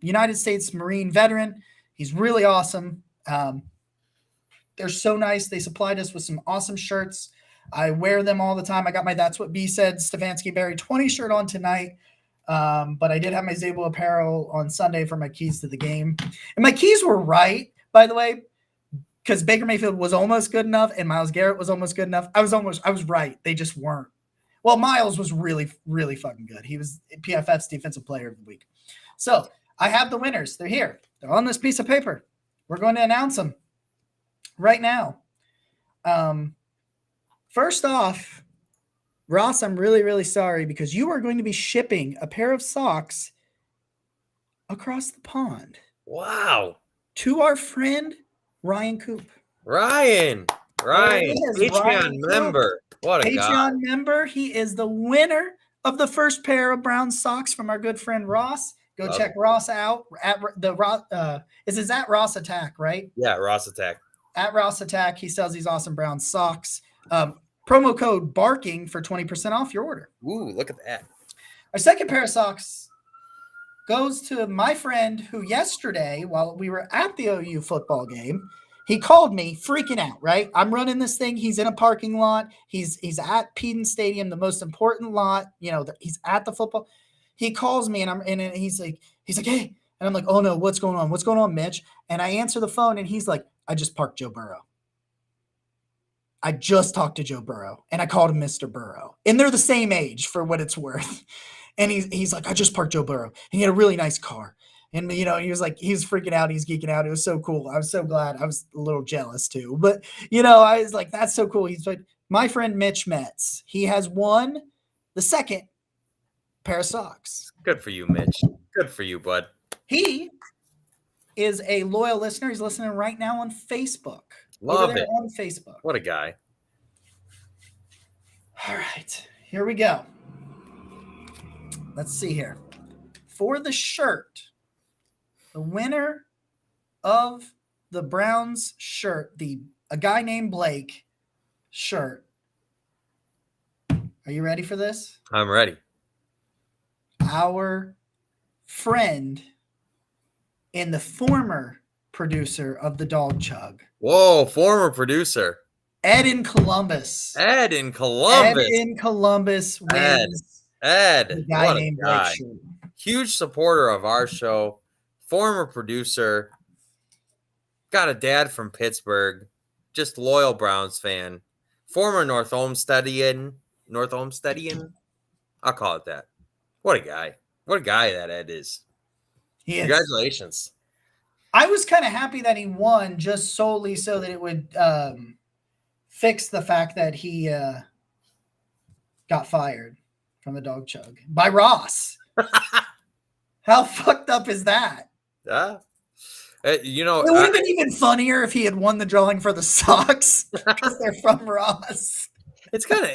United States Marine veteran. He's really awesome. They're so nice. They supplied us with some awesome shirts. I wear them all the time. I got my That's What B Said Stefanski Berry 20 shirt on tonight. But I did have my Zabo Apparel on Sunday for my keys to the game. And my keys were right, by the way, because Baker Mayfield was almost good enough and Myles Garrett was almost good enough. I was right. They just weren't. Well, Myles was really, really fucking good. He was PFF's Defensive Player of the Week. So I have the winners. They're here. They're on this piece of paper. We're going to announce them right now. First off, Ross, I'm really, really sorry because you are going to be shipping a pair of socks across the pond. Wow. To our friend, Ryan Coop. Ryan, Patreon member. What a Patreon member. He is the winner of the first pair of brown socks from our good friend Ross. Go check Ross out at the is at Ross Attack, right? Yeah, Ross Attack. At Ross Attack, he sells these awesome brown socks. Promo code BARKING for 20% off your order. Ooh, look at that. Our second pair of socks goes to my friend who yesterday, while we were at the OU football game, he called me freaking out, right? I'm running this thing. He's in a parking lot. He's at Peden Stadium, the most important lot. He's at the football. He calls me and he's like, hey. And I'm like, oh no, what's going on? What's going on, Mitch? And I answer the phone and he's like, I just parked Joe Burrow. I just talked to Joe Burrow and I called him Mr. Burrow. And they're the same age for what it's worth. And he's like, I just parked Joe Burrow. And he had a really nice car. And, he was like, he was freaking out. He's geeking out. It was so cool. I was so glad. I was a little jealous too. But, I was like, that's so cool. He's like, my friend Mitch Metz, he has won the second pair of socks. Good for you, Mitch. Good for you, bud. He is a loyal listener. He's listening right now on Facebook. Love it. On Facebook. What a guy. All right. Here we go. Let's see here. For the shirt, the winner of the Browns shirt, a guy named Blake shirt. Are you ready for this? I'm ready. Our friend and the former producer of the Dog Chug. Whoa, former producer. Ed in Columbus. Ed in Columbus wins. Ed, the guy named guy. Blake. Huge supporter of our show. Former producer. Got a dad from Pittsburgh. Just loyal Browns fan. Former North Olmstedian. I'll call it that. What a guy. What a guy that Ed is. He is. Congratulations. I was kind of happy that he won just solely so that it would fix the fact that he got fired from the Dog Chug by Ross. How fucked up is that? It would have been even funnier if he had won the drawing for the socks because they're from Ross. It's kind of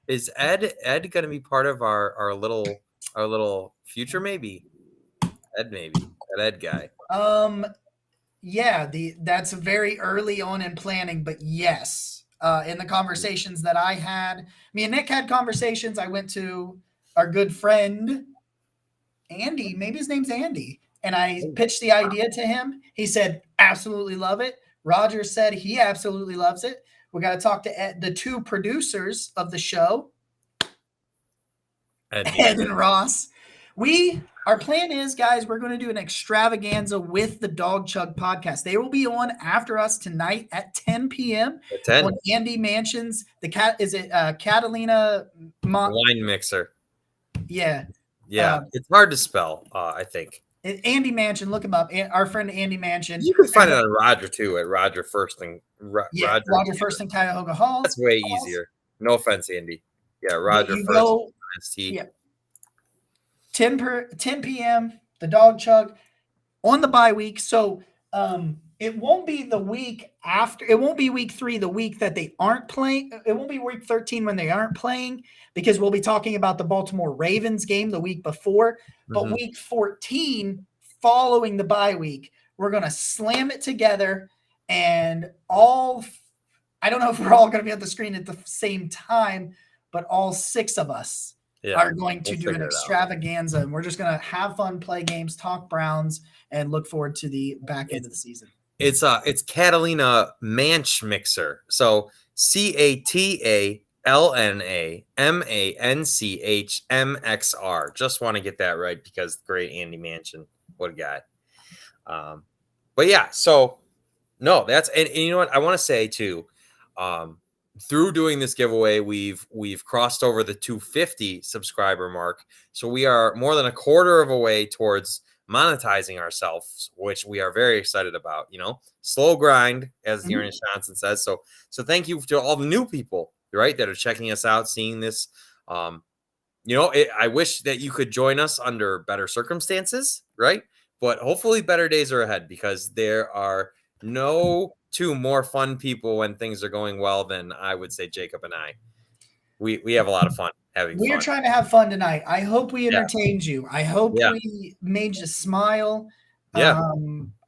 is Ed going to be part of our little future? Maybe that Ed guy. Yeah, that's very early on in planning, but yes, in the conversations that I had, me and Nick had conversations. I went to our good friend Andy, maybe his name's Andy, and I pitched the idea to him. He said, absolutely love it. Roger said he absolutely loves it. We got to talk to Ed, the two producers of the show, Ed and Ross. Our plan is, guys, we're going to do an extravaganza with the Dog Chug podcast. They will be on after us tonight at 10 p.m. At 10. On Andy Mansion's Catalina wine mixer. Yeah. Yeah. It's hard to spell, I think. Andy Mansion, look him up. Our friend Andy Mansion. You can find it on Roger too, at Roger First and Roger First and Cuyahoga Halls. That's way easier. No offense, Andy. Yeah, Roger First. Yeah. 10 p.m. the Dog Chug on the bye week. So it won't be the week after. It won't be week 3, the week that they aren't playing. It won't be week 13 when they aren't playing, because we'll be talking about the Baltimore Ravens game the week before. But week 14, following the bye week, we're going to slam it together, and I don't know if we're all going to be on the screen at the same time, but all 6 of us are going to do an extravaganza, and we're just going to have fun, play games, talk Browns, and look forward to the back end of the season. It's Catalina Manch Mixer. So CATALNAMANCHMXR. Just want to get that right because great Andy Mansion. What a guy. But yeah, so no, that's and you know what I want to say too. Through doing this giveaway, we've crossed over the 250 subscriber mark. So we are more than a quarter of a way towards monetizing ourselves, which we are very excited about. Slow grind, as Dearness Johnson says. So thank you to all the new people, right, that are checking us out, seeing this. I wish that you could join us under better circumstances, right? But hopefully better days are ahead, because there are no two more fun people when things are going well than, I would say, Jacob and I. We have a lot of fun having fun. We're trying to have fun tonight. I hope we entertained you. I hope we made you smile. Yeah.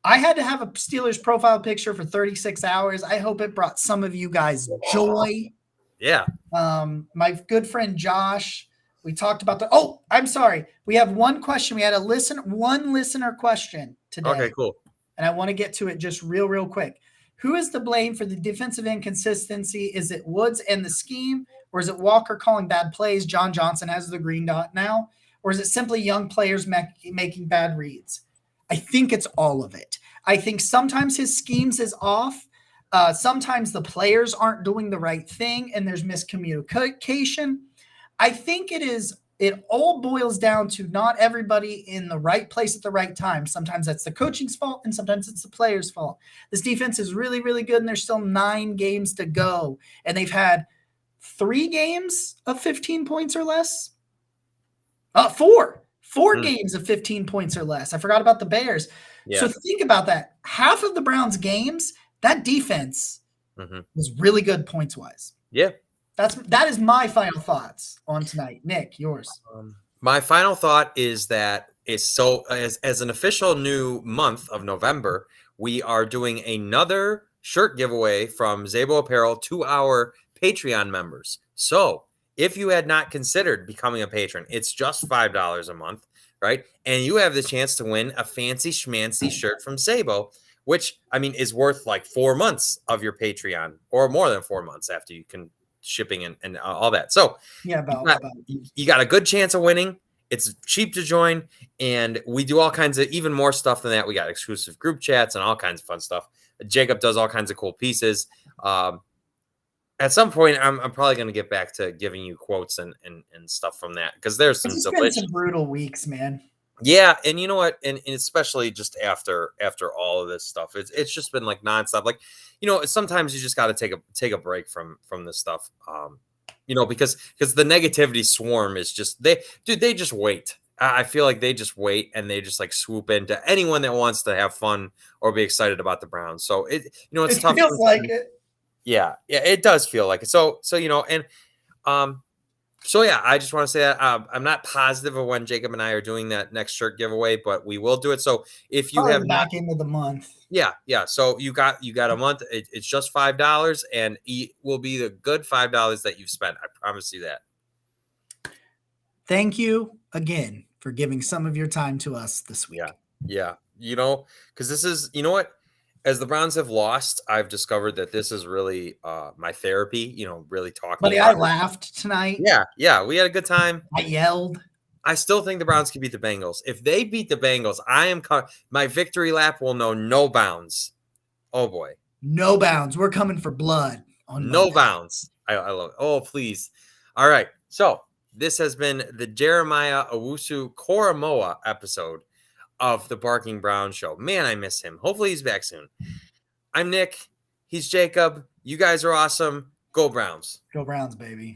I had to have a Steelers profile picture for 36 hours. I hope it brought some of you guys joy. Yeah. My good friend Josh, we talked about I'm sorry. We have one question. We had one listener question today. Okay, cool. And I want to get to it just real quick. Who is to blame for the defensive inconsistency? Is it Woods and the scheme, or is it Walker calling bad plays? John Johnson has the green dot now, or is it simply young players making bad reads? I think it's all of it. I think sometimes his schemes is off. Sometimes the players aren't doing the right thing and there's miscommunication. I think it all boils down to not everybody in the right place at the right time. Sometimes that's the coaching's fault and sometimes it's the player's fault. This defense is really, really good and there's still 9 games to go. And they've had 3 games of 15 points or less. 4 games of 15 points or less. I forgot about the Bears. Yeah. So think about that. Half of the Browns games, that defense was really good points-wise. Yeah. That is my final thoughts on tonight. Nick, yours. My final thought is that as an official new month of November, we are doing another shirt giveaway from Zabo Apparel to our Patreon members. So if you had not considered becoming a patron, it's just $5 a month, right? And you have the chance to win a fancy schmancy shirt from Zabo, which I mean is worth like 4 months of your Patreon or more than 4 months after you can shipping and all that. So yeah, you got a good chance of winning. It's cheap to join, and we do all kinds of even more stuff than that. We got exclusive group chats and all kinds of fun stuff. Jacob does all kinds of cool pieces. At some point, I'm probably going to get back to giving you quotes and stuff from that because there's some delicious, been some brutal weeks, man. Yeah, and you know what, and especially just after all of this stuff, it's just been like nonstop. Like, you know, sometimes you just got to take a break from this stuff, you know, because the negativity swarm is just they just wait. I feel like they just wait and they just like swoop into anyone that wants to have fun or be excited about the Browns. So it's tough. Feels like it. Yeah, it does feel like it. So you know, and so yeah, I just want to say that I'm not positive of when Jacob and I are doing that next shirt giveaway, but we will do it. So if you have back into the month, yeah. So you got a month. It's just $5, and it will be the good $5 that you've spent. I promise you that. Thank you again for giving some of your time to us this week. Yeah. You know, because this is, you know what. As the Browns have lost, I've discovered that this is really my therapy, you know, really talking. Buddy, I laughed tonight. Yeah. We had a good time. I yelled. I still think the Browns can beat the Bengals. If they beat the Bengals, my victory lap will know no bounds. Oh, boy. No bounds. We're coming for blood. No bounds. I love it. Oh, please. All right. So this has been the Jeremiah Owusu Koromoa episode of the Barking Brown Show. Man, I miss him. Hopefully he's back soon. I'm Nick. He's Jacob. You guys are awesome. Go Browns. Go Browns, baby.